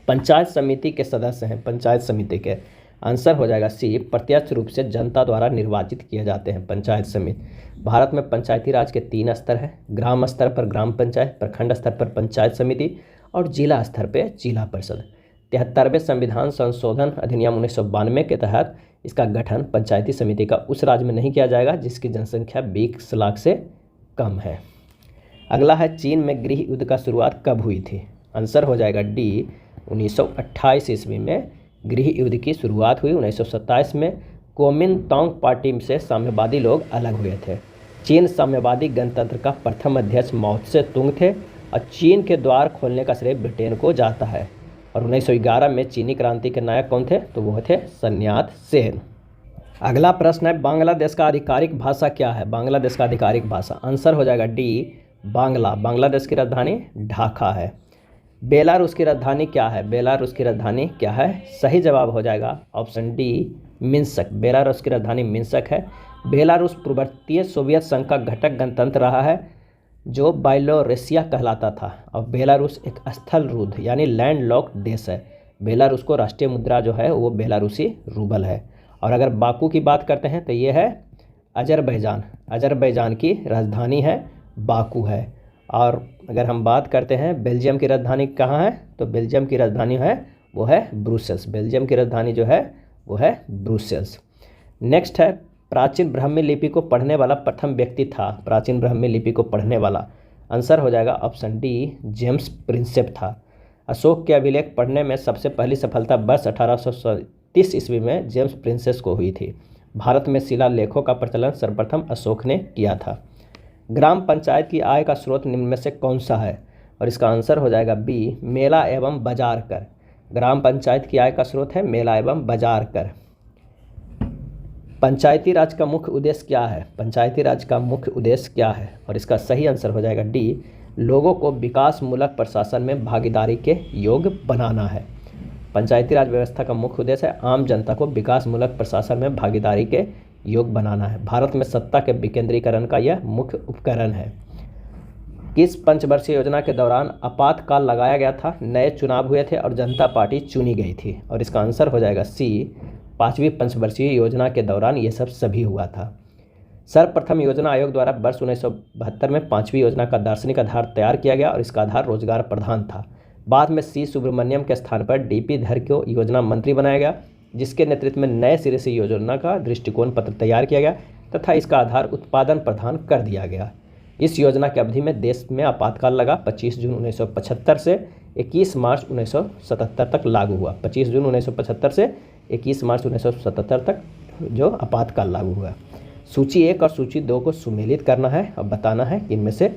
पंचायत समिति के सदस्य हैं, पंचायत समिति के आंसर हो जाएगा सी प्रत्यक्ष रूप से जनता द्वारा निर्वाचित किए जाते हैं पंचायत समिति। भारत में पंचायती राज के 3 स्तर हैं, ग्राम स्तर पर ग्राम पंचायत, प्रखंड स्तर पर पंचायत समिति और जिला स्तर पर जिला परिषद। 73वें संविधान संशोधन अधिनियम 1992 के तहत इसका गठन पंचायती समिति का उस राज्य में नहीं किया जाएगा जिसकी जनसंख्या 20 लाख से कम है। अगला है चीन में गृह युद्ध का शुरुआत कब हुई थी, आंसर हो जाएगा डी 1928 ईस्वी में गृह युद्ध की शुरुआत हुई। 1927 में कोमिंतांग पार्टी से साम्यवादी लोग अलग हुए थे। चीन साम्यवादी गणतंत्र का प्रथम अध्यक्ष माओ त्से तुंग थे और चीन के द्वार खोलने का श्रेय ब्रिटेन को जाता है। और 1911 में चीनी क्रांति के नायक कौन थे, तो वो थे सन्यात सेन। अगला प्रश्न है बांग्लादेश का आधिकारिक भाषा क्या है, बांग्लादेश का आधिकारिक भाषा आंसर हो जाएगा डी बांग्ला। बांग्लादेश की राजधानी ढाका है। बेलारूस की राजधानी क्या है, बेलारूस की राजधानी क्या है, सही जवाब हो जाएगा ऑप्शन डी मिन्स्क। बेलारूस की राजधानी मिन्स्क है। बेलारूस पूर्ववर्तीय सोवियत संघ का घटक गणतंत्र रहा है जो बायलोरेशिया कहलाता था और बेलारूस एक स्थल रुद्ध यानी लैंड लॉक्ड देश है। बेलारूस को राष्ट्रीय मुद्रा जो है वो बेलारूसी रूबल है। और अगर बाकू की बात करते हैं तो ये है अजरबैजान, अजरबैजान की राजधानी है बाकू है। और अगर हम बात करते हैं बेल्जियम की राजधानी कहाँ है, तो बेल्जियम की राजधानी है वो है ब्रुसेल्स। बेल्जियम की राजधानी जो है वो है ब्रुसेल्स। नेक्स्ट है प्राचीन ब्राह्मी लिपि को पढ़ने वाला प्रथम व्यक्ति था, प्राचीन ब्राह्मी लिपि को पढ़ने वाला आंसर हो जाएगा ऑप्शन डी जेम्स प्रिंसेप था। अशोक के अभिलेख पढ़ने में सबसे पहली सफलता वर्ष 1837 ईस्वी में जेम्स प्रिंसेस को हुई थी। भारत में शिलालेखों का प्रचलन सर्वप्रथम अशोक ने किया था। ग्राम पंचायत की आय का स्रोत निम्न में से कौन सा है, और इसका आंसर हो जाएगा बी मेला एवं बाजार कर। ग्राम पंचायत की आय का स्रोत है मेला एवं बाजार कर। पंचायती राज का मुख्य उद्देश्य क्या है, पंचायती राज का मुख्य उद्देश्य क्या है, और इसका सही आंसर हो जाएगा डी लोगों को विकासमूलक प्रशासन में भागीदारी के योग्य बनाना है। पंचायती राज व्यवस्था का मुख्य उद्देश्य है आम जनता को विकासमूलक प्रशासन में भागीदारी के योग बनाना है। भारत में सत्ता के विकेंद्रीकरण का यह मुख्य उपकरण है। किस पंचवर्षीय योजना के दौरान आपातकाल लगाया गया था? नए चुनाव हुए थे और जनता पार्टी चुनी गई थी। और इसका आंसर हो जाएगा सी, 5वीं पंचवर्षीय योजना के दौरान ये सब सभी हुआ था। सर्वप्रथम योजना आयोग द्वारा वर्ष 1972 में 5वीं योजना का दार्शनिक आधार तैयार किया गया और इसका आधार रोजगार प्रधान था। बाद में सी सुब्रमण्यम के स्थान पर डीपी धर को योजना मंत्री बनाया गया, जिसके नेतृत्व में नए सिरे से योजना का दृष्टिकोण पत्र तैयार किया गया तथा इसका आधार उत्पादन प्रधान कर दिया गया। इस योजना की अवधि में देश में आपातकाल लगा। 25 जून 1975 से 21 मार्च 1977 तक लागू हुआ। 25 जून 1975 से 21 मार्च 1977 तक जो आपातकाल लागू हुआ। सूची 1 और सूची 2 को सुमेलित करना है और बताना है कि इनमें से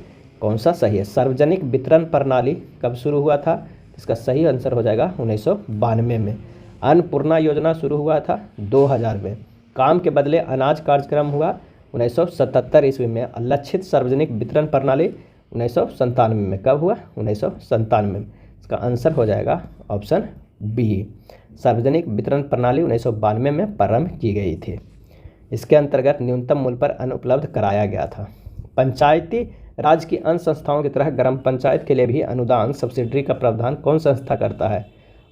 कौन सा सही है। सार्वजनिक वितरण प्रणाली कब शुरू हुआ था? इसका सही आंसर हो जाएगा 1992 में। अन्नपूर्णा योजना शुरू हुआ था 2000 में। काम के बदले अनाज कार्यक्रम हुआ 1977 ईस्वी में। लक्षित सार्वजनिक वितरण प्रणाली 1997 में। कब हुआ? 1997 में। इसका आंसर हो जाएगा ऑप्शन बी, सार्वजनिक वितरण प्रणाली 1992 में प्रारंभ की गई थी। इसके अंतर्गत न्यूनतम मूल्य पर अन्न उपलब्ध कराया गया था। पंचायती राज की अन्य संस्थाओं की तरह ग्राम पंचायत के लिए भी अनुदान सब्सिडी का प्रावधान कौन संस्था करता है?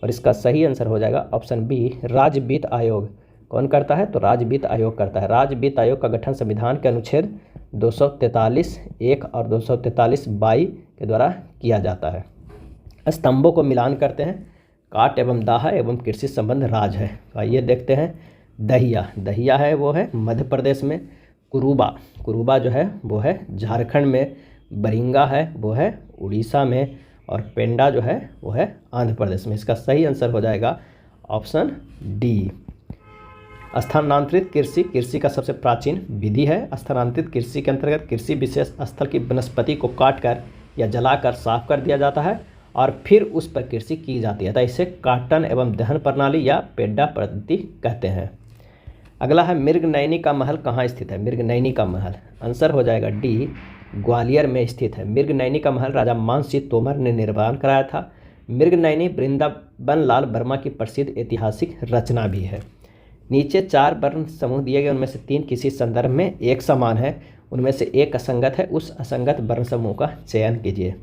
और इसका सही आंसर हो जाएगा ऑप्शन बी, राज्य वित्त आयोग। कौन करता है? तो राज्य वित्त आयोग करता है। राज्य वित्त आयोग का गठन संविधान के अनुच्छेद 243(1) और 243(22) के द्वारा किया जाता है। स्तंभों को मिलान करते हैं। काट एवं दाह एवं कृषि संबंध राज है। आइए देखते हैं। दहिया, दहिया है वो है मध्य प्रदेश में। कुरुबा, कुरुबा जो है वो है झारखंड में। बरिंगा है वो है उड़ीसा में। और पेंडा जो है वो है आंध्र प्रदेश में। इसका सही आंसर हो जाएगा ऑप्शन डी। स्थानांतरित कृषि, कृषि का सबसे प्राचीन विधि है। स्थानांतरित कृषि के अंतर्गत कृषि विशेष स्थल की वनस्पति को काटकर या जलाकर साफ कर दिया जाता है और फिर उस पर कृषि की जाती है। तो इसे काटन एवं दहन प्रणाली या पेड्डा पद्धति कहते हैं। अगला है मृगनयनी का महल कहाँ स्थित है? मृगनयनी का महल आंसर हो जाएगा डी, ग्वालियर में स्थित है। मृगनयनी का महल राजा मानसिंह तोमर ने निर्माण कराया था। मृगनयनी वृंदावन लाल वर्मा की प्रसिद्ध ऐतिहासिक रचना भी है। नीचे 4 वर्ण समूह दिए गए, उनमें से 3 किसी संदर्भ में एक समान है, उनमें से एक असंगत है। उस असंगत वर्ण समूह का चयन कीजिए।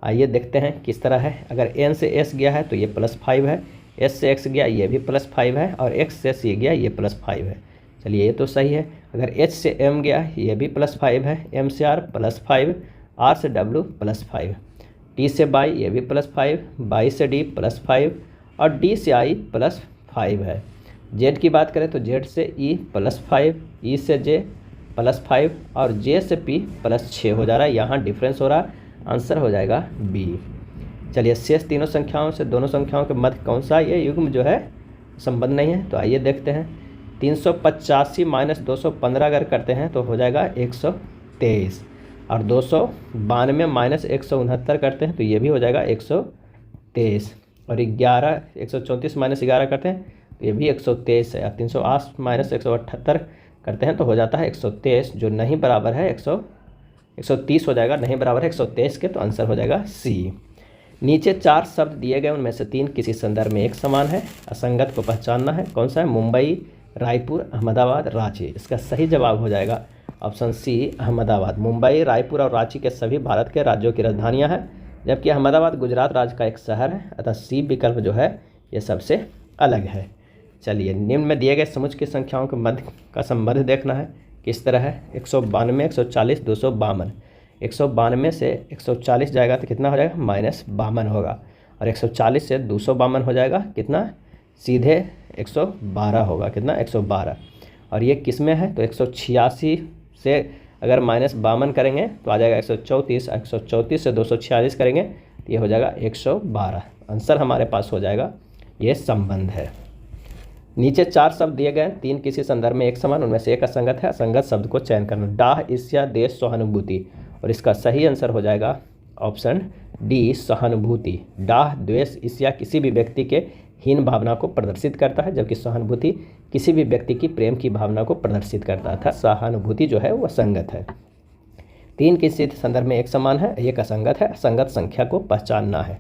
आइए देखते हैं किस तरह है। अगर एन से एस गया है तो ये +5 है, एस से एक्स गया ये भी +5 है और एक्स से सी गया ये +5 है। चलिए ये तो सही है। अगर एच से एम गया ये भी +5 है, एम से आर +5, आर से डब्ल्यू +5, टी से बाई ये भी +5, बाई से डी +5 और डी से आई +5 है। जेड की बात करें तो जेड से ई +5, ई से जे +5 और जे से पी +6 हो जा रहा है। यहाँ डिफरेंस हो रहा है। आंसर हो जाएगा बी। चलिए शेष तीनों संख्याओं से दोनों संख्याओं के मध्य कौन सा ये युग्म जो है संबंध नहीं है? तो आइए देखते हैं। 385 - 215 अगर करते हैं तो हो जाएगा 123 और 292 - 169 करते हैं तो ये भी हो जाएगा 123 और 134 - 11 करते हैं तो ये भी 123 है। और 308 - 178 करते हैं तो हो जाता है 123, जो नहीं बराबर है 130 हो जाएगा, नहीं बराबर है 123 के, तो आंसर हो जाएगा सी। नीचे 4 शब्द दिए गए, उनमें से 3 किसी संदर्भ में एक समान है। असंगत को पहचानना है। कौन सा है? मुंबई, रायपुर, अहमदाबाद, रांची। इसका सही जवाब हो जाएगा ऑप्शन सी, अहमदाबाद। मुंबई, रायपुर और रांची के सभी भारत के राज्यों की राजधानियां हैं, जबकि अहमदाबाद गुजरात राज्य का एक शहर है। अतः सी विकल्प जो है ये सबसे अलग है। चलिए निम्न में दिए गए समुच्चय की संख्याओं के मध्य का संबंध देखना है किस तरह है। 192, 140, 252। 192 से 140 जाएगा तो कितना हो जाएगा? -52 होगा। और 140 से 252 हो जाएगा कितना? सीधे 112 होगा। कितना? 112। और ये किस में है? तो 186 से अगर -52 करेंगे तो आ जाएगा 134। 134 से 246 करेंगे तो ये हो जाएगा 112। आंसर हमारे पास हो जाएगा ये संबंध है। नीचे 4 शब्द दिए गए, 3 किसी संदर्भ में एक समान, उनमें से एक असंगत है। असंगत शब्द को चयन करना। डाह, ईर्ष्या, देश, सहानुभूति। और इसका सही आंसर हो जाएगा ऑप्शन डी, सहानुभूति। डाह, द्वेष, ईर्ष्या किसी भी व्यक्ति के हीन भावना को प्रदर्शित करता है, जबकि सहानुभूति किसी भी व्यक्ति की प्रेम की भावना को प्रदर्शित करता था। सहानुभूति जो है वह संगत है। 3 किसी संदर्भ में एक समान है, एक असंगत है। असंगत संख्या को पहचानना है।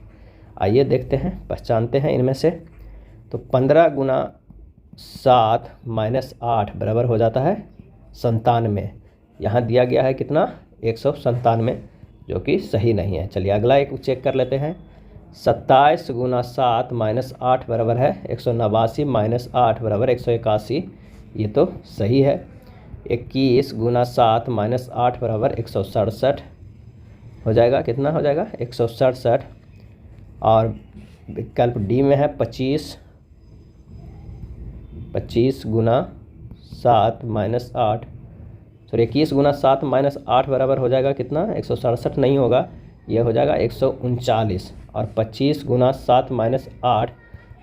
आइए देखते हैं, पहचानते हैं इनमें से। तो 15 गुना 7 माइनस 8 बराबर हो जाता है 97। यहाँ दिया गया है कितना 197, जो कि सही नहीं है। चलिए अगला एक चेक कर लेते हैं। 27 गुना 7 माइनस 8 बराबर है 189 माइनस 8 बराबर 181, ये तो सही है। 21 गुना 7 माइनस 8 बराबर 167 हो जाएगा, कितना हो जाएगा 167। और विकल्प डी में है 25 गुना 7 माइनस 8 सॉरी 21 गुना 7 माइनस 8 बराबर हो जाएगा कितना 167 नहीं होगा, यह हो जाएगा 139। और 25 गुना 7 माइनस 8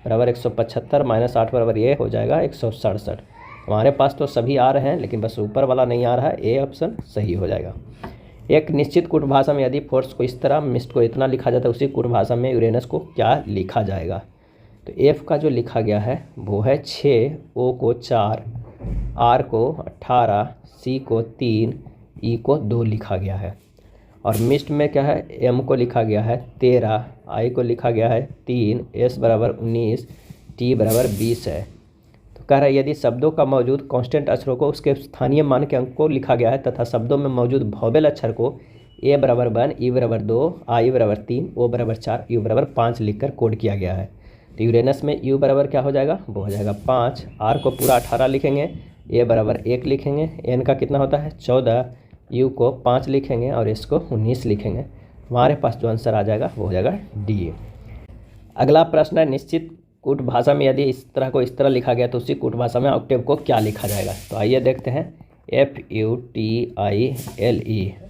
बराबर 175 माइनस 8 बराबर ये हो जाएगा 167। हमारे पास तो सभी आ रहे हैं लेकिन बस ऊपर वाला नहीं आ रहा है, ए ऑप्शन सही हो जाएगा। एक निश्चित कूट भाषा में यदि फोर्स को इस तरह, मिस्ट को इतना लिखा जाता है, उसी कूट भाषा में यूरेनस को क्या लिखा जाएगा। तो एफ का जो लिखा गया है वो है 6, ओ को 4, आर को 18, सी को 3, ई को 2 लिखा गया है। और मिस्ट में क्या है, एम को लिखा गया है 13, आई को लिखा गया है 3, एस बराबर 19, टी बराबर 20 है। तो कह रहा है यदि शब्दों का मौजूद कांस्टेंट अक्षरों को उसके स्थानीय मान के अंक को लिखा गया है तथा शब्दों में मौजूद वोवेल अक्षर को ए बराबर 1, ई बराबर 2, आई बराबर 3, ओ बराबर 4, यू बराबर 5 लिखकर कोड किया गया है। तो यूरेनस में यू बराबर क्या हो जाएगा, वो हो जाएगा 5, आर को पूरा 18 लिखेंगे, ए बराबर 1 लिखेंगे, एन का कितना होता है 14, यू को 5 लिखेंगे और एस को 19 लिखेंगे। हमारे पास जो आंसर आ जाएगा वो हो जाएगा डी। अगला प्रश्न है, निश्चित कूट भाषा में यदि इस तरह लिखा गया तो उसी कूट भाषा में ऑक्टेव को क्या लिखा जाएगा। तो आइए देखते हैं। FUTILE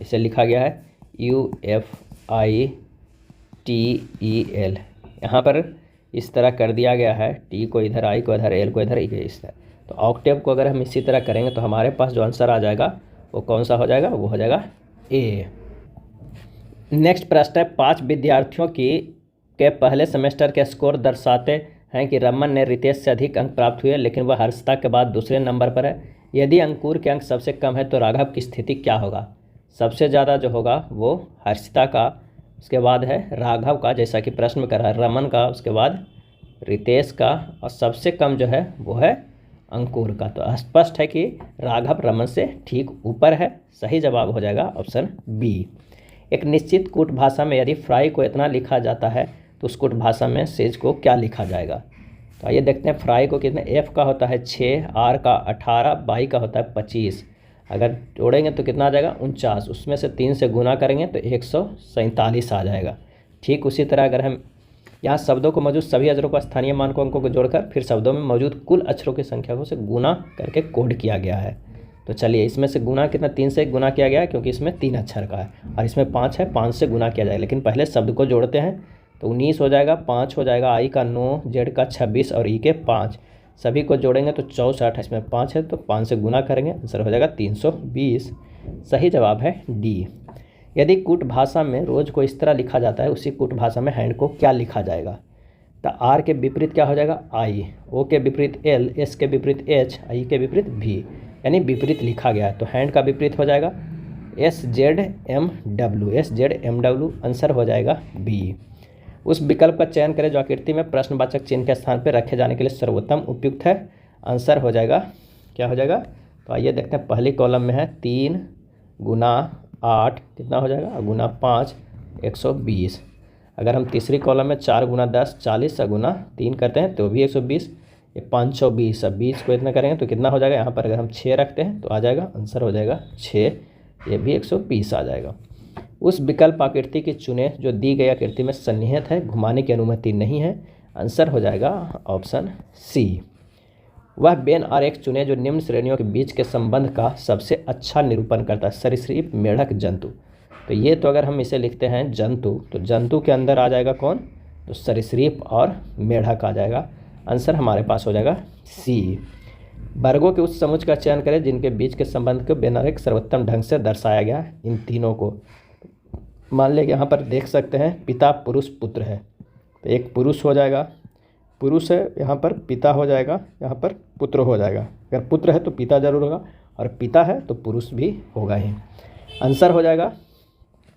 इसे लिखा गया है UFITEL। यहाँ पर इस तरह कर दिया गया है, टी को इधर, आई को इधर, एल को इधर, इस तरह। तो ऑक्टेव को अगर हम इसी तरह करेंगे तो हमारे पास जो आंसर आ जाएगा वो कौन सा हो जाएगा, वो हो जाएगा ए। नेक्स्ट प्रश्न है, 5 विद्यार्थियों के पहले सेमेस्टर के स्कोर दर्शाते हैं कि रमन ने रितेश से अधिक अंक प्राप्त हुए लेकिन वह हर्षिता के बाद दूसरे नंबर पर है। यदि अंकुर के अंक सबसे कम है तो राघव की स्थिति क्या होगा। सबसे ज़्यादा जो होगा वो हर्षिता का, उसके बाद है राघव का, जैसा कि प्रश्न में कर रहा है, रमन का, उसके बाद रितेश का, और सबसे कम जो है वो है अंकुर का। तो स्पष्ट है कि राघव रमन से ठीक ऊपर है। सही जवाब हो जाएगा ऑप्शन बी। एक निश्चित कूट भाषा में यदि फ्राई को इतना लिखा जाता है तो उस कूट भाषा में सेज को क्या लिखा जाएगा। तो आइए देखते हैं। फ्राई को कितने, एफ का होता है 6, आर का 18, बाई का होता है 25। अगर जोड़ेंगे तो कितना आ जाएगा 49, उसमें से 3 से गुना करेंगे तो 147 आ जाएगा। ठीक उसी तरह अगर हम यहाँ शब्दों को मौजूद सभी अक्षरों को स्थानीय मान को अंकों को जोड़कर फिर शब्दों में मौजूद कुल अक्षरों की संख्या को से गुना करके कोड किया गया है। तो चलिए इसमें से गुना कितना, 3 से गुना किया गया है क्योंकि इसमें 3 अक्षर का है, और इसमें 5 है, 5 से गुना किया जाएगा। लेकिन पहले शब्द को जोड़ते हैं तो 19 हो जाएगा, 5 हो जाएगा, आई का 9, जेड का 26 और ई के 5, सभी को जोड़ेंगे तो 64, इसमें 5 है तो 5 से गुना करेंगे, आंसर हो जाएगा 320। सही जवाब है डी। यदि कूट भाषा में रोज को इस तरह लिखा जाता है उसी कूट भाषा में हैंड को क्या लिखा जाएगा। तो आर के विपरीत क्या हो जाएगा आई, ओ के विपरीत एल, एस के विपरीत एच, आई के विपरीत भी, यानी विपरीत लिखा गया है। तो हैंड का विपरीत हो जाएगा SZMW, SZMW, आंसर हो जाएगा बी। उस विकल्प का चयन करें जो आकृति में प्रश्नवाचक चिन्ह के स्थान पर रखे जाने के लिए सर्वोत्तम उपयुक्त है। आंसर हो जाएगा, क्या हो जाएगा। तो आइए देखते हैं। पहली कॉलम में है 3 गुना 8 कितना हो जाएगा, गुना 5 120। अगर हम तीसरी कॉलम में 4 गुना 10 40 गुना 3 करते हैं तो भी 120, ये 520। अब 20 को इतना करेंगे तो कितना हो जाएगा, यहाँ पर अगर हम 6 रखते हैं तो आ जाएगा, आंसर हो जाएगा 6, ये भी 120 आ जाएगा। उस विकल्प आकृति की चुने जो दी गई आकृति में सन्निहित है, घुमाने की अनुमति नहीं है। आंसर हो जाएगा ऑप्शन सी। वह बेन आरेख चुने जो निम्न श्रेणियों के बीच के संबंध का सबसे अच्छा निरूपण करता है। सरीसृप, मेढक, जंतु। तो ये तो अगर हम इसे लिखते हैं जंतु, तो जंतु के अंदर आ जाएगा कौन, तो सरीसृप और मेढक आ जाएगा। आंसर हमारे पास हो जाएगा सी। वर्गों के उस समुच्चय का चयन करें जिनके बीच के संबंध को बेन आरेख सर्वोत्तम ढंग से दर्शाया गया है। इन तीनों को मान लें यहाँ पर देख सकते हैं, पिता पुरुष पुत्र है, तो एक पुरुष हो जाएगा, पुरुष है यहाँ पर, पिता हो जाएगा, यहाँ पर पुत्र हो जाएगा। अगर पुत्र है तो पिता जरूर होगा, और पिता है तो पुरुष भी होगा ही। आंसर हो जाएगा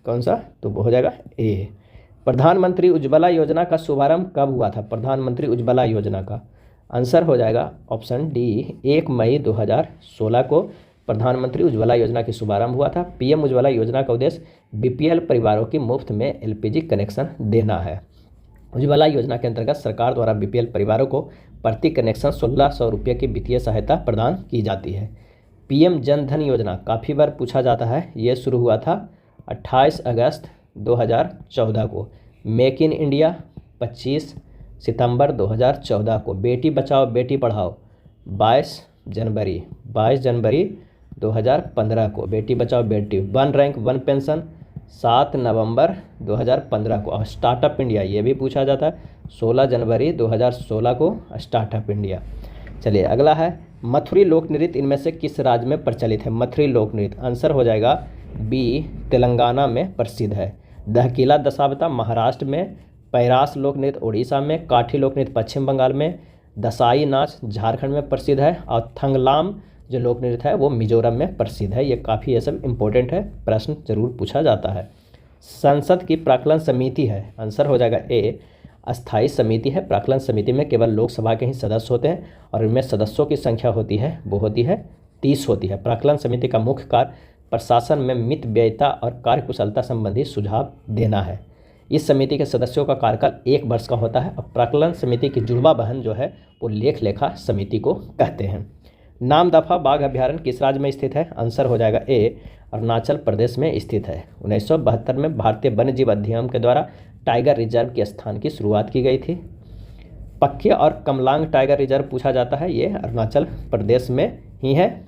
कौन सा, तो वो हो जाएगा ए। प्रधानमंत्री उज्ज्वला योजना का शुभारंभ कब हुआ था। प्रधानमंत्री उज्ज्वला योजना का आंसर हो जाएगा ऑप्शन डी 1 मई 2016 को प्रधानमंत्री उज्ज्वला योजना की शुभारंभ हुआ था। पीएम उज्ज्वला योजना का उद्देश्य बीपीएल परिवारों की मुफ्त में एलपीजी कनेक्शन देना है। उज्ज्वला योजना के अंतर्गत सरकार द्वारा बीपीएल परिवारों को प्रति कनेक्शन 1600 रुपये की वित्तीय सहायता प्रदान की जाती है। पीएम जन धन योजना काफ़ी बार पूछा जाता है। ये शुरू हुआ था 28 अगस्त 2014 को। मेक इन इंडिया 25 सितंबर 2014 को। बेटी बचाओ बेटी पढ़ाओ 22 जनवरी 2015 को। Beti Bachao Beti. One rank one pension 7 नवंबर 2015 को। और स्टार्टअप इंडिया ये भी पूछा जाता है 16 जनवरी 2016 को स्टार्टअप इंडिया। चलिए अगला है मथुरी लोक नृत्य इनमें से किस राज्य में प्रचलित है। मथुरी लोक नृत्य आंसर हो जाएगा बी तेलंगाना में प्रसिद्ध है। दहकीला दशावता महाराष्ट्र में, पैरास लोक नृत्य उड़ीसा में, काठी लोक नृत्य पश्चिम बंगाल में, दसाई नाच झारखंड में प्रसिद्ध है और थंगलाम जो लोक नृत्य है वो मिजोरम में प्रसिद्ध है। ये काफ़ी ये सब इम्पोर्टेंट है, प्रश्न जरूर पूछा जाता है। संसद की प्राक्कलन समिति है, आंसर हो जाएगा ए अस्थायी समिति है। प्राक्कलन समिति में केवल लोकसभा के ही सदस्य होते हैं और इनमें सदस्यों की संख्या होती है वो होती है 30 होती है। प्राक्कलन समिति का मुख्य कार्य प्रशासन में मित व्ययिता और कार्यकुशलता संबंधी सुझाव देना है। इस समिति के सदस्यों का कार्यकाल 1 वर्ष का होता है और प्राक्कलन समिति की जुड़वा बहन जो है वो लेख लेखा समिति को कहते हैं। नामदफा बाघ अभ्यारण्य किस राज्य में स्थित है। आंसर हो जाएगा ए अरुणाचल प्रदेश में स्थित है। 1972 में भारतीय वन्यजीव अधिनियम के द्वारा टाइगर रिजर्व के स्थान की शुरुआत की गई थी। पक्के और कमलांग टाइगर रिजर्व पूछा जाता है, ये अरुणाचल प्रदेश में ही है।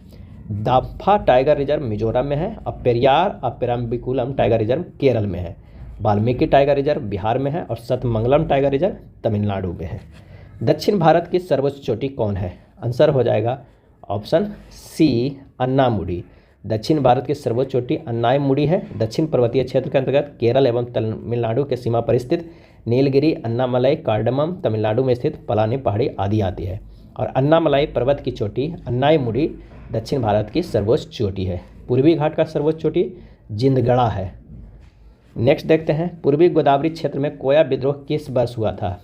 दाफा टाइगर रिजर्व मिजोरम में है और पेरियार और पेराम्बिकुलम टाइगर रिजर्व केरल में है। वाल्मीकि टाइगर रिजर्व बिहार में है और सतमंगलम टाइगर रिजर्व तमिलनाडु में है। दक्षिण भारत की सर्वोच्च चोटी कौन है। आंसर हो जाएगा ऑप्शन सी अन्नामुडी। दक्षिण भारत की सर्वोच्च चोटी अन्नायमुडी है। दक्षिण पर्वतीय क्षेत्र के अंतर्गत केरल एवं तमिलनाडु के सीमा पर स्थित नीलगिरी, अन्नामलाई, कार्डमम, तमिलनाडु में स्थित पलानी पहाड़ी आदि आती है। और अन्नामलाई पर्वत की चोटी अन्नायमुडी दक्षिण भारत की सर्वोच्च चोटी है। पूर्वी घाट का सर्वोच्च चोटी जिंदगड़ा है। नेक्स्ट देखते हैं पूर्वी गोदावरी क्षेत्र में कोया विद्रोह किस वर्ष हुआ था।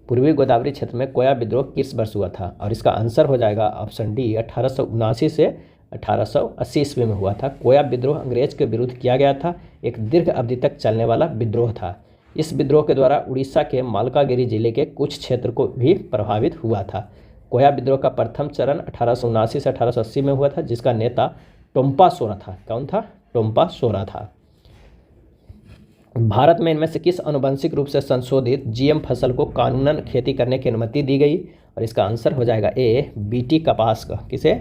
पूर्वी गोदावरी क्षेत्र में कोया विद्रोह किस वर्ष हुआ था और इसका आंसर हो जाएगा ऑप्शन डी 1879 से 1880 ईस्वी में हुआ था। कोया विद्रोह अंग्रेज के विरुद्ध किया गया था। एक दीर्घ अवधि तक चलने वाला विद्रोह था। इस विद्रोह के द्वारा उड़ीसा के मालकागिरी जिले के कुछ क्षेत्र को भी प्रभावित हुआ था। कोया विद्रोह का प्रथम चरण 1879 से 1880 में हुआ था जिसका नेता टोम्पा सोरा था। कौन था। टोम्पा सोरा था। भारत में इनमें से किस आनुवंशिक रूप से संशोधित जीएम फसल को कानूनन खेती करने की अनुमति दी गई और इसका आंसर हो जाएगा ए बीटी कपास का। किसे।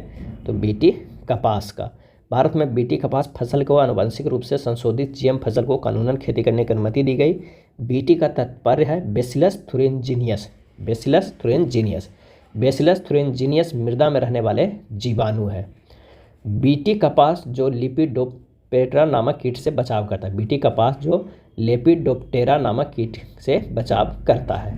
तो बीटी कपास का। भारत में बीटी कपास फसल को आनुवंशिक रूप से संशोधित जीएम फसल को कानूनन खेती करने की अनुमति दी गई। बीटी का तात्पर्य है बेसिलस थुरिनजीनियस। बेसिलस थुरिनजीनियस। बेसिलस थुरिनजीनियस मृदा में रहने वाले जीवाणु है। बीटी कपास जो लेपिडोप्टेरा नामक कीट से बचाव करता है। बीटी कपास जो लेपिडोप्टेरा नामक कीट से बचाव करता है।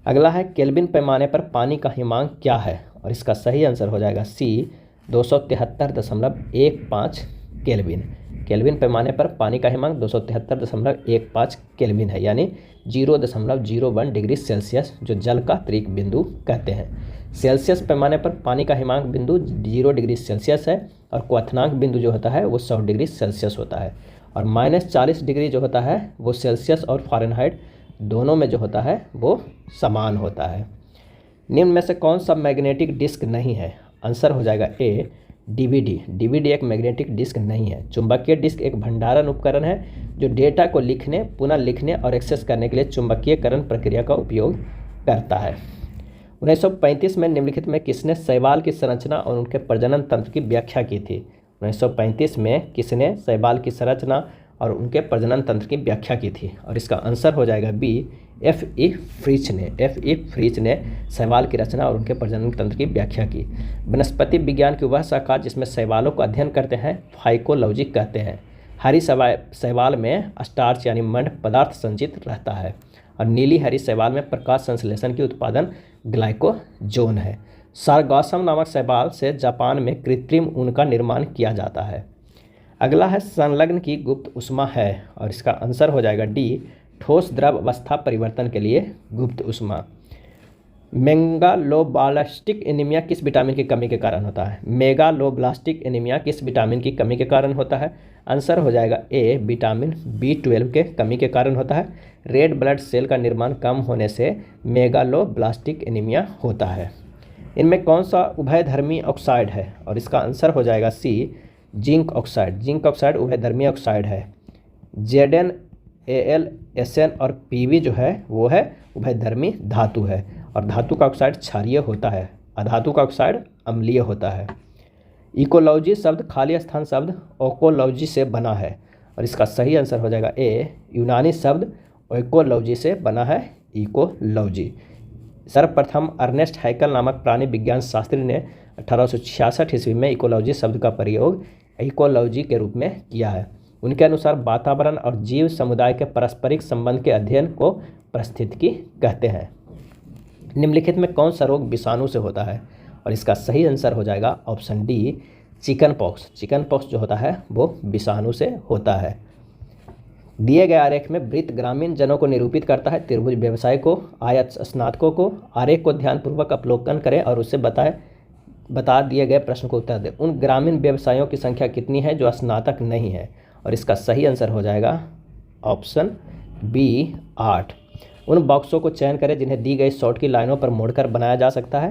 अगला है केल्विन पैमाने पर पानी का हिमांक क्या है और इसका सही आंसर हो जाएगा सी 273.15 केल्विन। केल्विन पैमाने पर पानी का हिमांक 273.15 केल्विन है यानी 0.01 डिग्री सेल्सियस जो जल का त्रिक बिंदु कहते हैं। सेल्सियस पैमाने पर पानी का हिमांक बिंदु 0 डिग्री सेल्सियस है और क्वथनांक बिंदु जो होता है वो 100 डिग्री सेल्सियस होता है और -40 डिग्री जो होता है वो सेल्सियस और फ़ारेनहाइट दोनों में जो होता है वो समान होता है। निम्न में से कौन सा मैग्नेटिक डिस्क नहीं है। आंसर हो जाएगा ए डीवीडी। डीवीडी एक मैग्नेटिक डिस्क नहीं है। चुंबकीय डिस्क एक भंडारण उपकरण है जो डेटा को लिखने, पुनः लिखने और एक्सेस करने के लिए चुंबकीयकरण प्रक्रिया का उपयोग करता है। 1935 में निम्नलिखित में किसने शैवाल की संरचना और उनके प्रजनन तंत्र की व्याख्या की थी। 1935 में किसने शैवाल की संरचना और उनके प्रजनन तंत्र की व्याख्या की थी और इसका आंसर हो जाएगा बी F.E. फ्रीच ने। F.E. फ्रीच ने शैवाल की रचना और उनके प्रजनन तंत्र की व्याख्या की। वनस्पति विज्ञान की वह शाखा जिसमें शैवालों को अध्ययन करते हैं फाइकोलॉजी कहते हैं। हरी शैवाल में स्टार्च यानी मंड पदार्थ संचित रहता है और नीली हरी शैवाल में प्रकाश संश्लेषण की उत्पादन ग्लाइकोजोन है। सारगासम नामक शैवाल से जापान में कृत्रिम ऊन का निर्माण किया जाता है। अगला है संलग्न की गुप्त ऊष्मा है और इसका आंसर हो जाएगा डी ठोस द्रव अवस्था परिवर्तन के लिए गुप्त ऊष्मा। मेगालोब्लास्टिक एनीमिया किस विटामिन की कमी के कारण होता है? मेगालोब्लास्टिक एनीमिया किस विटामिन की कमी के कारण होता है? आंसर हो जाएगा ए, विटामिन B12 के कमी के कारण होता है। रेड ब्लड सेल का निर्माण कम होने से मेगालोब्लास्टिक एनीमिया होता है। इनमें कौन सा उभयधर्मी ऑक्साइड है? और इसका आंसर हो जाएगा C, zinc oxide. Zinc oxide उभयधर्मी ऑक्साइड है। Zn, Al, Sn और Pb जो है वो है उभयधर्मी धातु है। और धातु का ऑक्साइड क्षारीय होता है, अधातु का ऑक्साइड अम्लीय होता है। इकोलॉजी शब्द खाली स्थान शब्द ओकोलॉजी से बना है। और इसका सही आंसर हो जाएगा ए, यूनानी शब्द ओकोलॉजी से बना है, इकोलॉजी। सर्वप्रथम अर्नेस्ट हैकल नामक प्राणी विज्ञान शास्त्री ने 1866 ईस्वी में इकोलॉजी शब्द का प्रयोग इकोलॉजी के रूप में किया है। उनके अनुसार वातावरण और जीव समुदाय के पारस्परिक संबंध के अध्ययन को पारिस्थितिकी कहते हैं। निम्नलिखित में कौन सा रोग विषाणु से होता है? और इसका सही आंसर हो जाएगा option D, chicken pox. Chicken pox जो होता है वो विषाणु से होता है। दिए गए आरेख में वृत्त ग्रामीण जनों को निरूपित करता है, त्रिभुज व्यवसाय को, आयत स्नातकों को। आरेख को ध्यानपूर्वक अवलोकन करें और उससे बता दिए गए प्रश्न को उत्तर दें। उन ग्रामीण व्यवसायों की संख्या कितनी है जो स्नातक नहीं है? और इसका सही आंसर हो जाएगा ऑप्शन बी, 8। उन बॉक्सों को चयन करें जिन्हें दी गई शॉर्ट की लाइनों पर मोड़कर बनाया जा सकता है।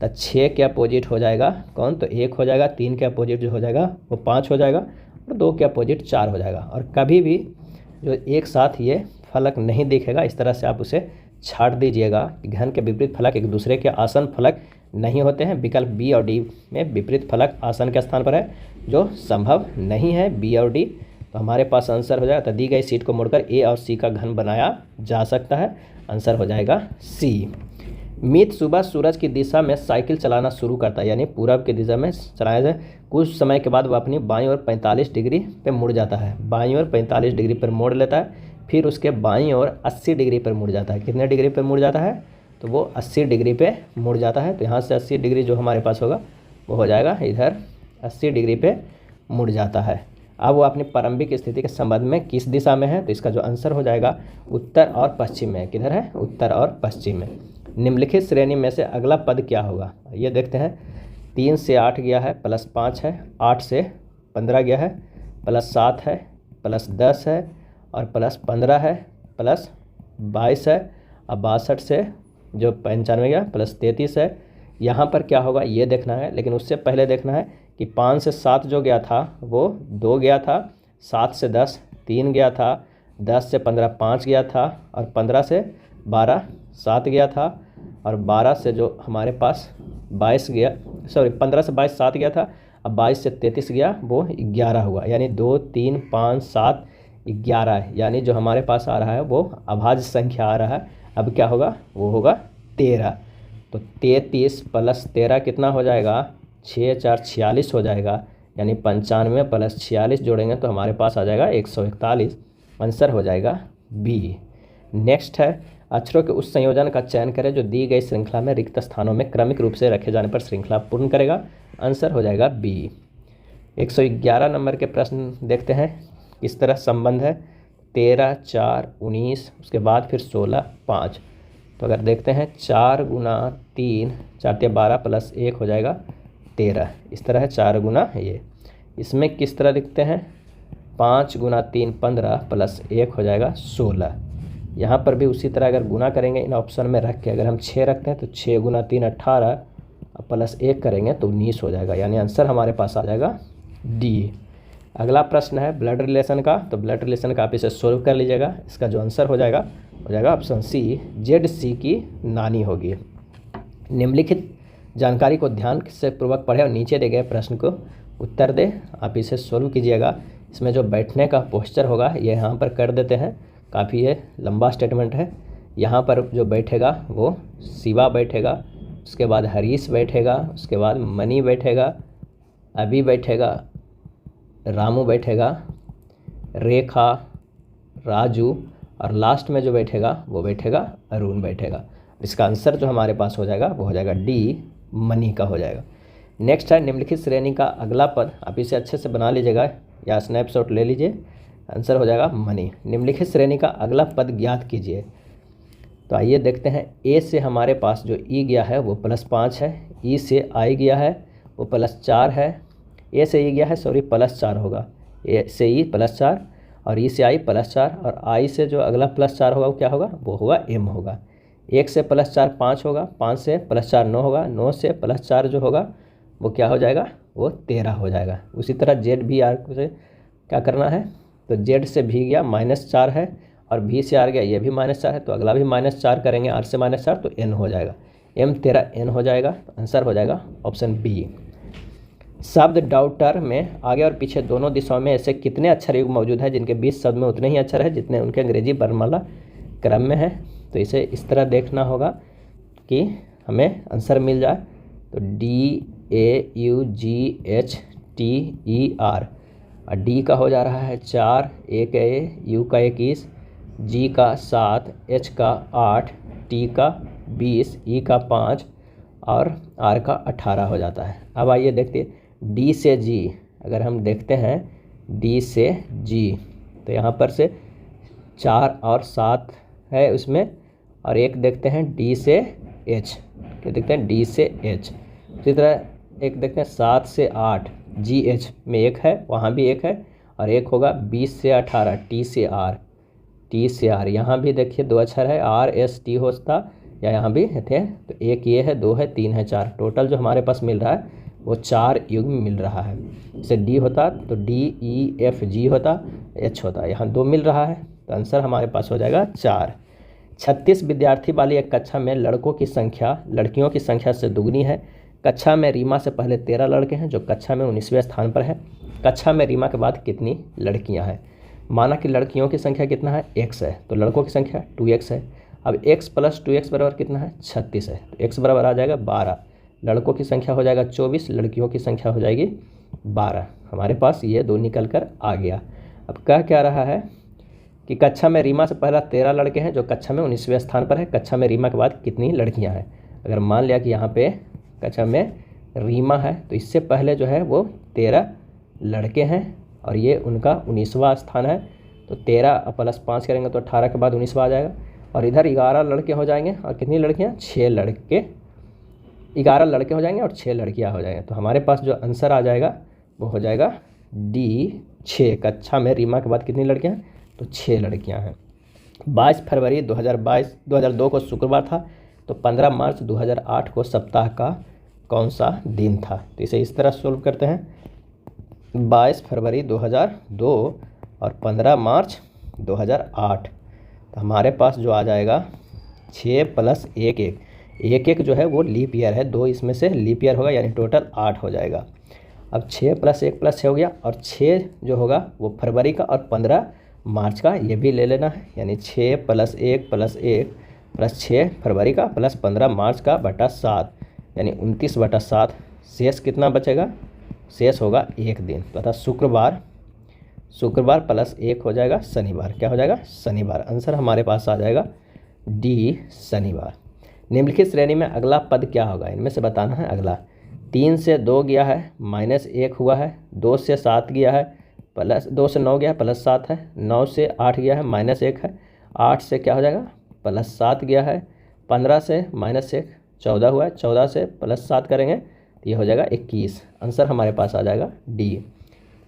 तो 6 के अपोजिट हो जाएगा कौन? तो 1 हो जाएगा। 3 के अपोजिट जो हो जाएगा वो 5 हो जाएगा। और 2 के अपोजिट 4 हो जाएगा। और कभी भी जो एक साथ ये फलक नहीं दिखेगा, इस तरह से आप उसे छाट दीजिएगा। घन के विपरीत फलक एक दूसरे के आसन फलक नहीं होते हैं। विकल्प बी और डी में विपरीत फलक आसन के स्थान पर है, जो संभव नहीं है, बी और डी। तो हमारे पास आंसर हो जाएगा, तो दी गई सीट को मोड़कर ए और सी का घन बनाया जा सकता है। आंसर हो जाएगा सी। मित सुबह सूरज की दिशा में साइकिल चलाना शुरू करता है, यानी पूरब की दिशा में चलाया जाए। कुछ समय के बाद वह अपनी बाईं ओर 45 डिग्री पे मुड़ जाता है। बाईं ओर 45 डिग्री पर मोड़ लेता है, फिर उसके बाईं ओर 80 डिग्री पर मुड़ जाता है। कितने डिग्री पर मुड़ जाता है? तो वो 80 डिग्री पे मुड़ जाता है। तो यहाँ से 80 डिग्री जो हमारे पास होगा वो हो जाएगा इधर 80 डिग्री पे मुड़ जाता है। अब वो अपनी प्रारंभिक स्थिति के संबंध में किस दिशा में है? तो इसका जो आंसर हो जाएगा उत्तर और पश्चिम में। किधर है? उत्तर और पश्चिम में। निम्नलिखित श्रेणी में से अगला पद क्या होगा? ये देखते हैं। 3 से 8 गया है, +5 है। 8 से 15 गया है, +7 है, +10 है और +15 है, +22 है। अब 62 से जो 95 गया, +33 है। यहाँ पर क्या होगा ये देखना है, लेकिन उससे पहले देखना है कि 5 से 7 जो गया था वो 2 गया था, 7 से 10 3 गया था, 10 से 15 5 गया था और 15 से 12 7 गया था और 12 से जो हमारे पास 22 गया, 15 से 22 7 गया था। अब 22 से 33 गया वो 11 हुआ, यानी 2 3 5 7 11 है। यानी जो हमारे पास आ रहा है वो अभाज्य संख्या आ रहा है। अब क्या होगा? वो होगा 13। तो 33 + 13 कितना हो जाएगा? 6 4 46 हो जाएगा। यानी 95 + 46 जोड़ेंगे तो हमारे पास आ जाएगा 141। आंसर हो जाएगा बी। नेक्स्ट है, अक्षरों के उस संयोजन का चयन करें जो दी गई श्रृंखला में रिक्त स्थानों में क्रमिक रूप से रखे जाने पर श्रृंखला पूर्ण करेगा। आंसर हो जाएगा बी। 111 नंबर के प्रश्न देखते हैं किस तरह संबंध है। 13 4 19, उसके बाद फिर 16 5। तो अगर देखते हैं 4 × 3 4 12 + 1 हो जाएगा 13। इस तरह है 4 गुना ये। इसमें किस तरह लिखते हैं? 5 × 3 15 + 1 हो जाएगा 16। यहाँ पर भी उसी तरह अगर गुना करेंगे इन ऑप्शन में रख के, अगर हम 6 रखते हैं तो 6 × 3 18 +1 करेंगे तो 19 हो जाएगा। यानी आंसर हमारे पास आ जाएगा डी। अगला प्रश्न है ब्लड रिलेशन का। तो ब्लड रिलेशन का आप इसे सोल्व कर लीजिएगा। इसका जो आंसर हो जाएगा ऑप्शन सी, ZC की नानी होगी। निम्नलिखित जानकारी को ध्यान से पूर्वक पढ़ें और नीचे दिए गए प्रश्न को उत्तर दें। आप इसे सोल्व कीजिएगा। इसमें जो बैठने का पोस्चर होगा ये यहाँ पर कर देते हैं, काफ़ी ये लंबा स्टेटमेंट है। यहाँ पर जो बैठेगा वो शिवा बैठेगा, उसके बाद हरीश बैठेगा, उसके बाद मनी बैठेगा, अभी बैठेगा, रामू बैठेगा, रेखा, राजू और लास्ट में जो बैठेगा वो बैठेगा अरुण बैठेगा। इसका आंसर जो हमारे पास हो जाएगा वो हो जाएगा डी, मनी का हो जाएगा। नेक्स्ट है, निम्नलिखित श्रेणी का अगला पद। आप इसे अच्छे से बना लीजिएगा या स्नैपशॉट ले लीजिए। आंसर हो जाएगा मनी। निम्नलिखित श्रेणी का अगला पद ज्ञात कीजिए। तो आइए देखते हैं, ए से हमारे पास जो ई गया है वो +5 है, ई से आई गया है वो +4 है, ए से ई गया है सॉरी +4 होगा, ए से ई +4 और ई से आई +4 और आई से जो अगला +4 होगा वो क्या होगा, वो होगा एम होगा। 1 से +4 5 होगा, 5 से +4 9 होगा, 9 से +4 जो होगा वो क्या हो जाएगा, वो 13 हो जाएगा। उसी तरह जेड भी आर से क्या करना है, तो जेड से भी गया -4 है और भी से आर गया ये भी -4 है, तो अगला भी -4 करेंगे, आर से -4 तो एन हो जाएगा, एम 13 एन हो जाएगा। आंसर हो जाएगा ऑप्शन बी। शब्द डाउटर में आगे और पीछे दोनों दिशाओं में ऐसे कितने अक्षर युग मौजूद है जिनके 20 शब्द में उतने ही अक्षर है जितने उनके अंग्रेजी वर्णमाला क्रम में है। तो इसे इस तरह देखना होगा कि हमें आंसर मिल जाए। तो DAUGHTER और डी का हो जा रहा है 4, ए का ए, यू का 21, जी का 7, एच का 8, टी का 20, ई का 5 और आर का 18 हो जाता है। अब आइए देखते हैं डी से जी, अगर हम देखते हैं डी से जी तो यहाँ पर से 4 और 7 है उसमें, और एक देखते हैं डी से एच, क्या देखते हैं डी से एच। इसी तरह एक देखते हैं 7 से 8 जी एच में एक है, वहाँ भी एक है, और एक होगा 20 से 18 टी से आर, टी से आर। यहाँ भी देखिए 2 अक्षर है, आर एस टी होता या यहाँ भी थे, तो एक ये है, 2 है, 3 है, 4, टोटल जो हमारे पास मिल रहा है वो 4 युग्म मिल रहा है। जैसे डी होता तो DEFG होता, एच होता, यहाँ 2 मिल रहा है, तो आंसर हमारे पास हो जाएगा 4। 36 विद्यार्थी वाली एक कक्षा में लड़कों की संख्या लड़कियों की संख्या से दुगनी है। कक्षा में रीमा से पहले 13 लड़के हैं जो कक्षा में 19वें स्थान पर है। कक्षा में रीमा के बाद कितनी लड़कियां हैं। माना कि लड़कियों की संख्या कितना है, x है, तो लड़कों की संख्या 2x है। अब x + 2x बराबर कितना है, 36 है, तो x बराबर आ जाएगा 12। लड़कों की संख्या हो जाएगा 24, लड़कियों की संख्या हो जाएगी 12। हमारे पास ये 2 निकल कर आ गया। अब कह क्या रहा है कि कक्षा में रीमा से पहला 13 लड़के हैं जो कक्षा में 19वें स्थान पर है। कक्षा में रीमा के बाद कितनी लड़कियां हैं। अगर मान लिया कि यहाँ पे कक्षा में रीमा है तो इससे पहले जो है वो 13 लड़के हैं और ये उनका 19वां स्थान है, तो 13 + 5 करेंगे तो 18 के बाद 19वां आ जाएगा। और इधर 11 लड़के हो जाएंगे और कितनी लड़कियाँ, 6 लड़के, 11 लड़के हो जाएंगे और 6 लड़कियाँ हो जाएंगे। तो हमारे पास जो आंसर आ जाएगा वो हो जाएगा डी 6। कक्षा में रीमा के बाद कितनी लड़कियाँ हैं, तो 6 लड़कियाँ हैं। 22 फरवरी 2002 को शुक्रवार था, तो 15 मार्च 2008 को सप्ताह का कौन सा दिन था। तो इसे इस तरह सोल्व करते हैं। 22 फरवरी 2002 और 15 मार्च 2008, तो हमारे पास जो आ जाएगा 6 + 1 1, 1 जो है वो लीप ईयर है, 2 इसमें से लीप ईयर होगा, यानी टोटल 8 हो जाएगा। अब 6 + 1 + 6 हो गया, और 6 जो होगा वो फरवरी का और 15 मार्च का, ये भी ले लेना है, यानी 6 + 1 + 1 + 6 फरवरी का प्लस 15 मार्च का बटा 7, यानी 29/7। शेष कितना बचेगा, शेष होगा 1 दिन, तो अर्थात शुक्रवार + 1 हो जाएगा शनिवार। क्या हो जाएगा, शनिवार। आंसर हमारे पास आ जाएगा डी शनिवार। निम्नलिखित श्रेणी में अगला पद क्या होगा, इनमें से बताना है। अगला 3 से 2 गया है -1 हुआ है, 2 से 7 गया है +2 से 9 गया है +7 है, 9 से 8 गया है -1 है, 8 से क्या हो जाएगा +7 गया है, 15 से -1 14 हुआ है, 14 से +7 करेंगे तो ये हो जाएगा 21। आंसर हमारे पास आ जाएगा डी।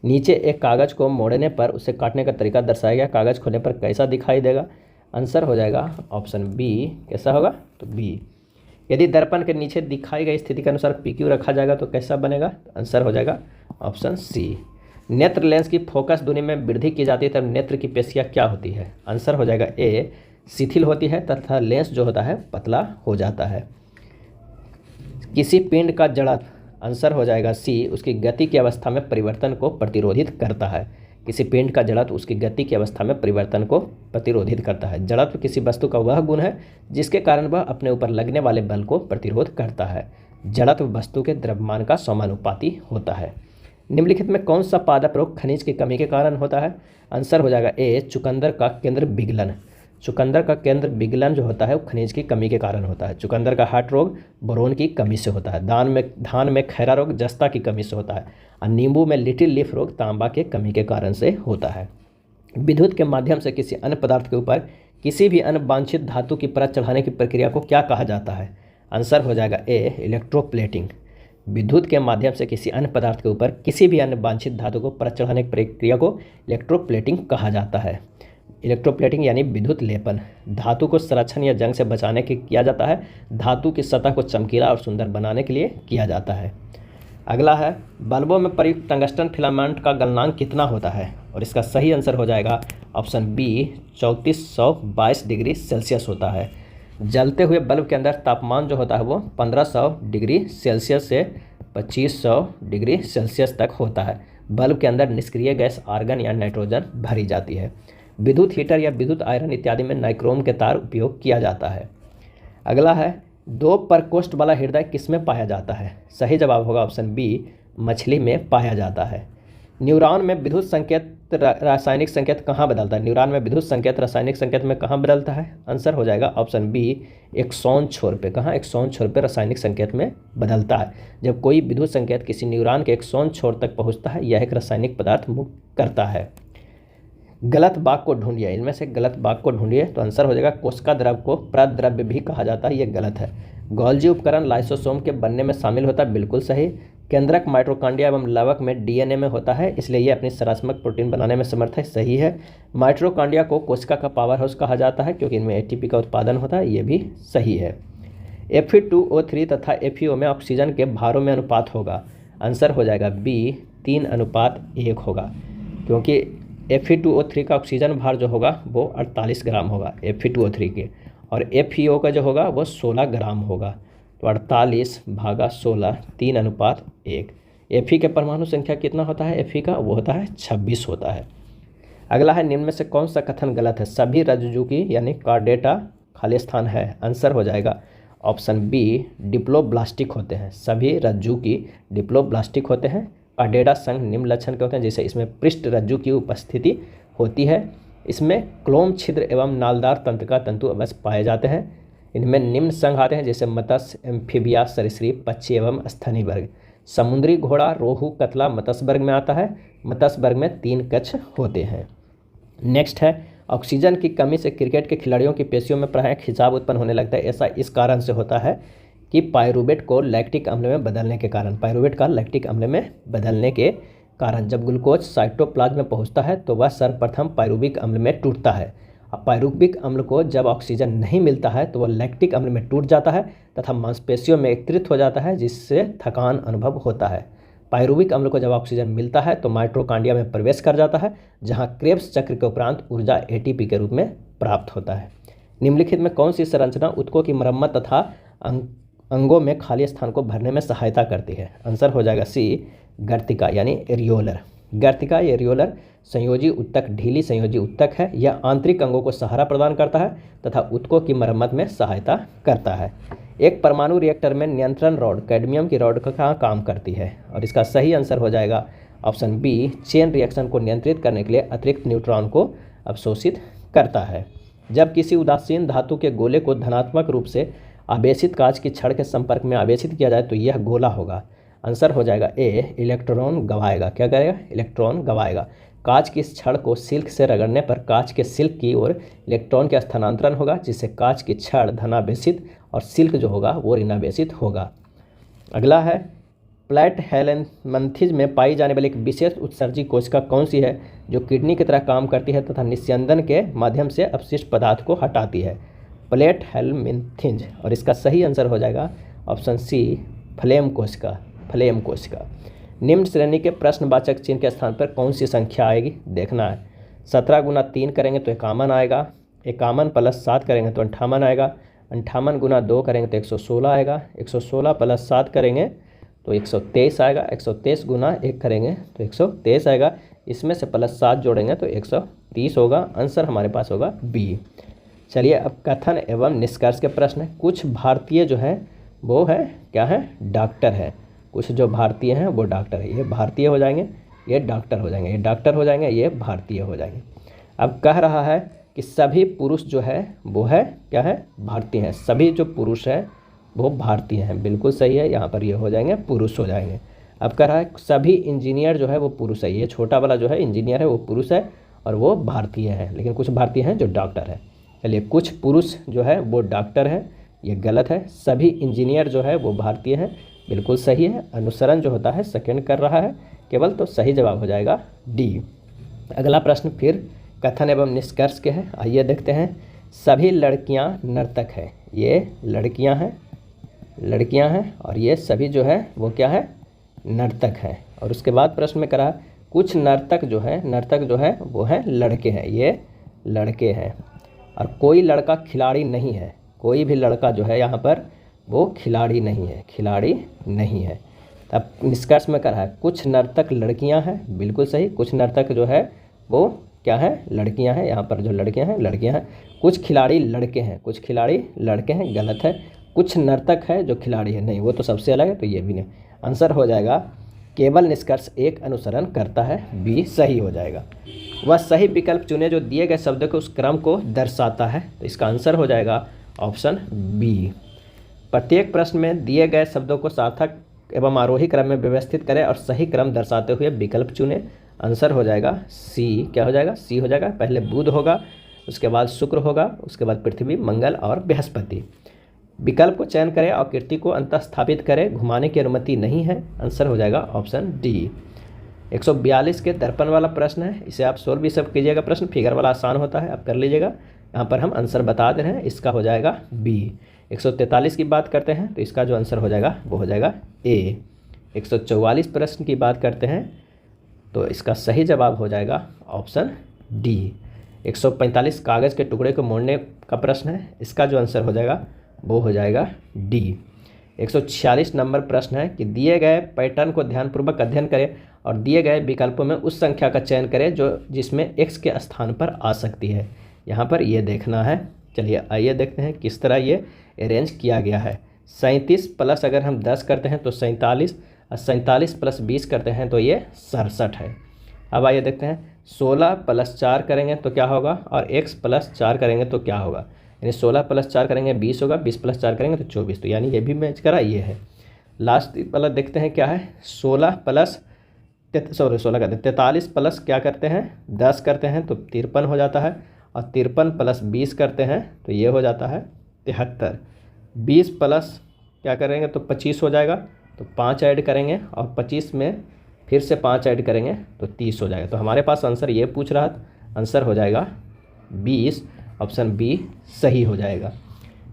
नीचे एक कागज़ को मोड़ने पर उसे काटने का तरीका दर्शाया गया, कागज़ खोलने पर कैसा दिखाई देगा। आंसर हो जाएगा ऑप्शन बी। कैसा होगा, तो बी। यदि दर्पण के नीचे दिखाई गई स्थिति के अनुसार PQ रखा जाएगा तो कैसा बनेगा, आंसर हो जाएगा ऑप्शन सी। नेत्र लेंस की फोकस दूरी में वृद्धि की जाती है तब नेत्र की पेशियाँ क्या होती है। आंसर हो जाएगा ए, शिथिल होती है तथा लेंस जो होता है पतला हो जाता है। किसी पिंड का जड़त्व, आंसर हो जाएगा सी, उसकी गति की अवस्था में परिवर्तन को प्रतिरोधित करता है। किसी पिंड का जड़त्व उसकी गति की अवस्था में परिवर्तन को प्रतिरोधित करता है। जड़त्व किसी वस्तु का वह गुण है जिसके कारण वह अपने ऊपर लगने वाले बल को प्रतिरोध करता है। जड़त्व वस्तु के द्रव्यमान का समानुपाती होता है। निम्नलिखित में कौन सा पादप रोग खनिज की कमी के कारण होता है। आंसर हो जाएगा ए, चुकंदर का केंद्र विगलन। चुकंदर का केंद्र विगलन जो होता है वो खनिज की कमी के कारण होता है। चुकंदर का हार्ट रोग बोरोन की कमी से होता है। धान में खैरा रोग जस्ता की कमी से होता है। और नींबू में लिटिल लीफ रोग तांबा के कमी के कारण से होता है। विद्युत के माध्यम से किसी अन्य पदार्थ के ऊपर किसी भी अनवांछित धातु की परत चढ़ाने की प्रक्रिया को क्या कहा जाता है? आंसर हो जाएगा ए, इलेक्ट्रोप्लेटिंग। विद्युत के माध्यम से किसी अन्य पदार्थ के ऊपर किसी भी अन्य वांछित धातु को परत चढ़ाने की प्रक्रिया को इलेक्ट्रोप्लेटिंग कहा जाता है। इलेक्ट्रोप्लेटिंग यानी विद्युत लेपन धातु को संरक्षण या जंग से बचाने के किया जाता है। धातु की सतह को चमकीला और सुंदर बनाने के लिए किया जाता है। अगला है, बल्बों में प्रयुक्त टंगस्टन फिलामेंट का गलनांक कितना होता है? और इसका सही आंसर हो जाएगा ऑप्शन बी, 3422 डिग्री सेल्सियस होता है। जलते हुए बल्ब के अंदर तापमान जो होता है वो 1500 डिग्री सेल्सियस से 2500 डिग्री सेल्सियस तक होता है। बल्ब के अंदर निष्क्रिय गैस आर्गन या नाइट्रोजन भरी जाती है। विद्युत हीटर या विद्युत आयरन इत्यादि में नाइक्रोम के तार उपयोग किया जाता है। अगला है, दो प्रकोष्ठ वाला हृदय किसमें पाया जाता है? सही जवाब होगा ऑप्शन बी, मछली में पाया जाता है। न्यूरॉन में विद्युत संकेत रासायनिक संकेत कहाँ बदलता है? न्यूरॉन में विद्युत संकेत रासायनिक संकेत में कहाँ बदलता है? आंसर हो जाएगा ऑप्शन बी, एक्सॉन छोर पे। कहाँ? एक्सॉन छोर पे रासायनिक संकेत में बदलता है। जब कोई विद्युत संकेत किसी न्यूरॉन के एक्सॉन छोर तक पहुँचता है, यह एक रासायनिक पदार्थ मुक्त करता है। गलत वाक्य को ढूंढिए, इनमें से गलत वाक्य को ढूंढिए। तो आंसर हो जाएगा कोशिका द्रव को प्रद्रव्य भी कहा जाता है, ये गलत है। गोल्जी उपकरण लाइसोसोम के बनने में शामिल होता है, बिल्कुल सही। केंद्रक माइटोकॉन्ड्रिया एवं लवक में डीएनए में होता है, इसलिए ये अपनी सरात्मक प्रोटीन बनाने में समर्थ है, सही है। माइटोकॉन्ड्रिया को कोशिका का पावर हाउस कहा जाता है क्योंकि इनमें एटीपी का उत्पादन होता है, ये भी सही है। Fe2O3 तथा FeO में ऑक्सीजन के भारों में अनुपात होगा। आंसर हो जाएगा बी, 3:1 होगा, क्योंकि Fe2O3 का ऑक्सीजन भार जो होगा वो 48 ग्राम होगा Fe2O3 के, और FeO का जो होगा वो 16 ग्राम होगा। तो 48/16 3:1। Fe के परमाणु संख्या कितना होता है? Fe का वो होता है 26 होता है। अगला है, निम्न में से कौन सा कथन गलत है? सभी रज्जुकी यानी कार्डेटा खाली स्थान है। आंसर हो जाएगा ऑप्शन बी, डिप्लोब्लास्टिक होते हैं। सभी रज्जुकी डिप्लोब्लास्टिक होते हैं। कार्डेटा संघ निम्न लक्षण के होते हैं, जैसे इसमें पृष्ठ रज्जु की उपस्थिति होती है, इसमें क्लोम छिद्र एवं नालदार तंत्रिका तंतु अवश्य पाए जाते हैं। इनमें निम्न संघ आते हैं, जैसे मत्स्य, एम्फीबिया, सरीसृप, पक्षी एवं स्तनी वर्ग। समुद्री घोड़ा, रोहू, कतला मत्स्य वर्ग में आता है। मत्स्य वर्ग में 3 कक्ष होते हैं। नेक्स्ट है, ऑक्सीजन की कमी से क्रिकेट के खिलाड़ियों की पेशियों में प्रायः खिंचाव उत्पन्न होने लगता है। ऐसा इस कारण से होता है कि पायरुवेट को लैक्टिक अम्ल में बदलने के कारण, पायरुवेट का लैक्टिक अम्ल में बदलने के कारण जब ग्लूकोज साइटोप्लाज्म में पहुंचता है तो वह सर्वप्रथम पायरुविक अम्ल में टूटता है। अब पायरुविक अम्ल को जब ऑक्सीजन नहीं मिलता है तो वह लैक्टिक अम्ल में टूट जाता है तथा मांसपेशियों में एकत्रित हो जाता है, जिससे थकान अनुभव होता है। पायरुविक अम्ल को जब ऑक्सीजन मिलता है तो माइटोकॉन्ड्रिया में प्रवेश कर जाता है, जहाँ क्रेब्स चक्र के उपरांत ऊर्जा एटीपी के रूप में प्राप्त होता है। निम्नलिखित में कौन सी संरचना ऊतकों की मरम्मत तथा अंगों में खाली स्थान को भरने में सहायता करती है? आंसर हो जाएगा सी, गर्तिका यानी एरियोलर। गर्तिका एरियोलर संयोजी ऊतक ढीली संयोजी ऊतक है। यह आंतरिक अंगों को सहारा प्रदान करता है तथा ऊतकों की मरम्मत में सहायता करता है। एक परमाणु रिएक्टर में नियंत्रण रॉड कैडमियम की रॉड का काम करती है, और इसका सही आंसर हो जाएगा ऑप्शन बी, चेन रिएक्शन को नियंत्रित करने के लिए अतिरिक्त न्यूट्रॉन को अवशोषित करता है। जब किसी उदासीन धातु के गोले को धनात्मक रूप से आवेशित कांच की छड़ के संपर्क में आवेशित किया जाए तो यह गोला होगा। आंसर हो जाएगा ए, इलेक्ट्रॉन गवाएगा। क्या करेगा? इलेक्ट्रॉन गवाएगा। कांच की इस छड़ को सिल्क से रगड़ने पर कांच के सिल्क की ओर इलेक्ट्रॉन के स्थानांतरण होगा, जिससे कांच की छड़ धनावेशित और सिल्क जो होगा वो ऋणावेशित होगा। अगला है, प्लेट हेलेनमंथिज में पाई जाने वाली एक विशेष उत्सर्जी कोशिका कौन सी है जो किडनी की तरह काम करती है तथा निस्यंदन के माध्यम से अपशिष्ट पदार्थ को हटाती है? प्लेट हेलेनमंथिज, और इसका सही आंसर हो जाएगा ऑप्शन सी, फ्लेम कोशिका। फ्लेम कोशिका। निम्न श्रेणी के प्रश्नवाचक चिन्ह के स्थान पर कौन सी संख्या आएगी? देखना है। 17 × 3 करेंगे तो 51 आएगा। 51 + 7 करेंगे तो 58 आएगा। 58 × 2 करेंगे तो 116 आएगा। 116 + 7 करेंगे तो 123 आएगा। 123 × 1 करेंगे तो 123 आएगा। इसमें से +7 जोड़ेंगे तो 130 होगा। आंसर हमारे पास होगा बी। चलिए अब कथन एवं निष्कर्ष के प्रश्न है। कुछ भारतीय जो है वो है क्या है? डॉक्टर है। कुछ जो भारतीय हैं वो डॉक्टर है। ये भारतीय हो जाएंगे, ये डॉक्टर हो जाएंगे, ये डॉक्टर हो जाएंगे, ये भारतीय हो जाएंगे। अब कह रहा है कि सभी पुरुष जो है वो है क्या है? भारतीय हैं। सभी जो पुरुष हैं वो भारतीय हैं, बिल्कुल सही है। यहाँ पर ये हो जाएंगे पुरुष हो जाएंगे। अब कह रहा है सभी इंजीनियर जो है वो पुरुष है। ये छोटा वाला जो है इंजीनियर है वो पुरुष है और वो भारतीय है, लेकिन कुछ भारतीय हैं जो डॉक्टर है। चलिए, कुछ पुरुष जो है वो डॉक्टर है, ये गलत है। सभी इंजीनियर जो है वो भारतीय है, बिल्कुल सही है। अनुसरण जो होता है सेकंड कर रहा है केवल, तो सही जवाब हो जाएगा डी। अगला प्रश्न फिर कथन एवं निष्कर्ष के हैं, आइए देखते हैं। सभी लड़कियां नर्तक है, ये लड़कियां हैं और ये सभी जो है वो क्या है, नर्तक हैं। और उसके बाद प्रश्न में करा कुछ नर्तक जो है वो है लड़के हैं, ये लड़के हैं। और कोई लड़का खिलाड़ी नहीं है, कोई भी लड़का जो है यहाँ पर वो खिलाड़ी नहीं है। तब निष्कर्ष में करा है कुछ नर्तक लड़कियाँ हैं, बिल्कुल सही। कुछ नर्तक जो है वो क्या है, लड़कियाँ हैं। यहाँ पर जो लड़कियाँ हैं। कुछ खिलाड़ी लड़के हैं, गलत है। कुछ नर्तक है जो खिलाड़ी है, नहीं, वो तो सबसे अलग है, तो ये भी नहीं। आंसर हो जाएगा केवल निष्कर्ष एक अनुसरण करता है, बी सही हो जाएगा। वह सही विकल्प चुने जो दिए गए शब्द के उस क्रम को दर्शाता है, तो इसका आंसर हो जाएगा ऑप्शन बी। प्रत्येक प्रश्न में दिए गए शब्दों को सार्थक एवं आरोही क्रम में व्यवस्थित करें और सही क्रम दर्शाते हुए विकल्प चुने, आंसर हो जाएगा सी। क्या हो जाएगा, सी हो जाएगा। पहले बुध होगा, उसके बाद शुक्र होगा, उसके बाद पृथ्वी, मंगल और बृहस्पति। विकल्प को चयन करें, आकृति को अंतःस्थापित करें, घुमाने की अनुमति नहीं है, आंसर हो जाएगा ऑप्शन डी। 142 के दर्पण वाला प्रश्न है, इसे आप सोल्व भी सब कीजिएगा। प्रश्न फिगर वाला आसान होता है, आप कर लीजिएगा। यहाँ पर हम आंसर बता दे रहे हैं, इसका हो जाएगा बी। 143 की बात करते हैं तो इसका जो आंसर हो जाएगा वो हो जाएगा ए। 144 प्रश्न की बात करते हैं तो इसका सही जवाब हो जाएगा ऑप्शन डी। 145 कागज़ के टुकड़े को मोड़ने का प्रश्न है, इसका जो आंसर हो जाएगा वो हो जाएगा डी। 146 नंबर प्रश्न है कि दिए गए पैटर्न को ध्यानपूर्वक अध्ययन करें और दिए गए विकल्पों में उस संख्या का चयन करें जो जिसमें x के स्थान पर आ सकती है। यहाँ पर ये देखना है। चलिए आइए देखते हैं किस तरह ये अरेंज किया गया है। 37 प्लस अगर हम 10 करते हैं तो 47, और 47 प्लस 20 करते हैं तो ये 67 है। अब आइए देखते हैं 16 प्लस 4 करेंगे तो क्या होगा, और x प्लस 4 करेंगे तो क्या होगा। यानी 16 प्लस 4 करेंगे 20 होगा, 20 प्लस 4 करेंगे तो 24, तो यानी ये भी मैच करा, ये है। लास्ट वाला देखते हैं क्या है, 43 प्लस क्या करते हैं 10 करते हैं तो 53 हो जाता है, और 53 प्लस 20 करते हैं तो ये हो जाता है 73। 20 प्लस क्या करेंगे तो 25 हो जाएगा, तो 5 ऐड करेंगे और 25 में फिर से 5 ऐड करेंगे तो 30 हो जाएगा। तो हमारे पास आंसर ये पूछ रहा था, आंसर हो जाएगा 20, ऑप्शन बी सही हो जाएगा।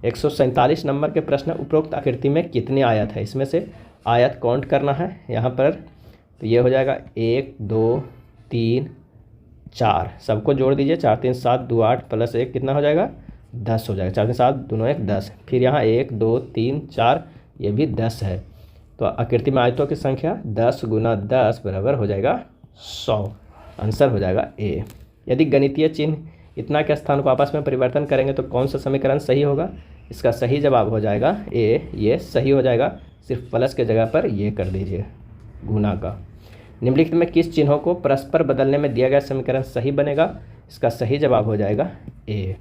147 नंबर के प्रश्न, उपरोक्त आकृति में कितने आयत है, इसमें से आयत काउंट करना है यहाँ पर। तो ये हो जाएगा 1 2 3 4, सबको जोड़ दीजिए। 4 3 7 2 8 प्लस 1 कितना हो जाएगा 10 हो जाएगा। 4 3 7 2 1 10, फिर यहाँ 1 2 3 4, ये भी 10 है। तो आकृति में आयतों की संख्या 10 गुना 10 बराबर हो जाएगा 100, आंसर हो जाएगा ए। यदि गणितीय चिन्ह इतना के स्थान को आपस में परिवर्तन करेंगे तो कौन सा समीकरण सही होगा, इसका सही जवाब हो जाएगा ए, ये सही हो जाएगा। सिर्फ प्लस के जगह पर ये कर दीजिए गुना का। निम्नलिखित में किस चिन्हों को परस्पर बदलने में दिया गया समीकरण सही बनेगा, इसका सही जवाब हो जाएगा ए।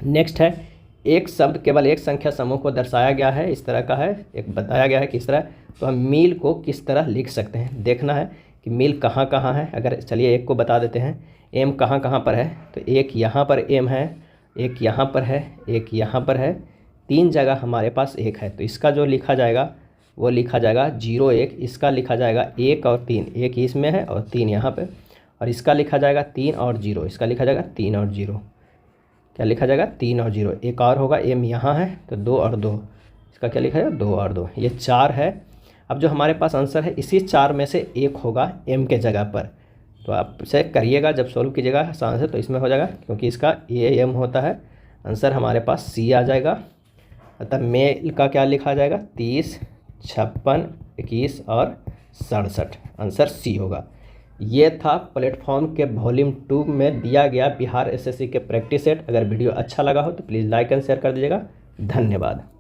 नेक्स्ट है, एक शब्द केवल एक संख्या समूह को दर्शाया गया है, इस तरह का है, एक बताया गया है किस तरह। तो हम मील को किस तरह लिख सकते हैं, देखना है कि मील कहाँ कहाँ है। अगर चलिए एक को बता देते हैं, एम कहाँ कहाँ पर है, तो एक यहाँ पर एम है, एक यहाँ पर है, एक यहाँ पर है, 3 जगह हमारे पास एक है। तो इसका जो लिखा जाएगा वो लिखा जाएगा 0 1, इसका लिखा जाएगा 1 और 3, 1 इसमें है और 3 यहाँ पे, और इसका लिखा जाएगा 3 और 0, इसका लिखा जाएगा 3 और 0, क्या लिखा जाएगा 3 और 0। एक और होगा एम यहाँ है तो 2 और 2, इसका क्या लिखा जाएगा 2 और 2, ये 4 है। अब जो हमारे पास आंसर है इसी 4 में से एक होगा एम के जगह पर। तो आप इसे करिएगा जब सॉल्व कीजिएगा आसान से, तो इसमें हो जाएगा क्योंकि इसका ए एम होता है, आंसर हमारे पास सी आ जाएगा। अतः मेल का क्या लिखा जाएगा 30 56 21 और 67, आंसर सी होगा। ये था प्लेटफॉर्म के वॉल्यूम 2 में दिया गया बिहार एसएससी के प्रैक्टिस सेट। अगर वीडियो अच्छा लगा हो तो प्लीज़ लाइक एंड शेयर कर दीजिएगा। धन्यवाद।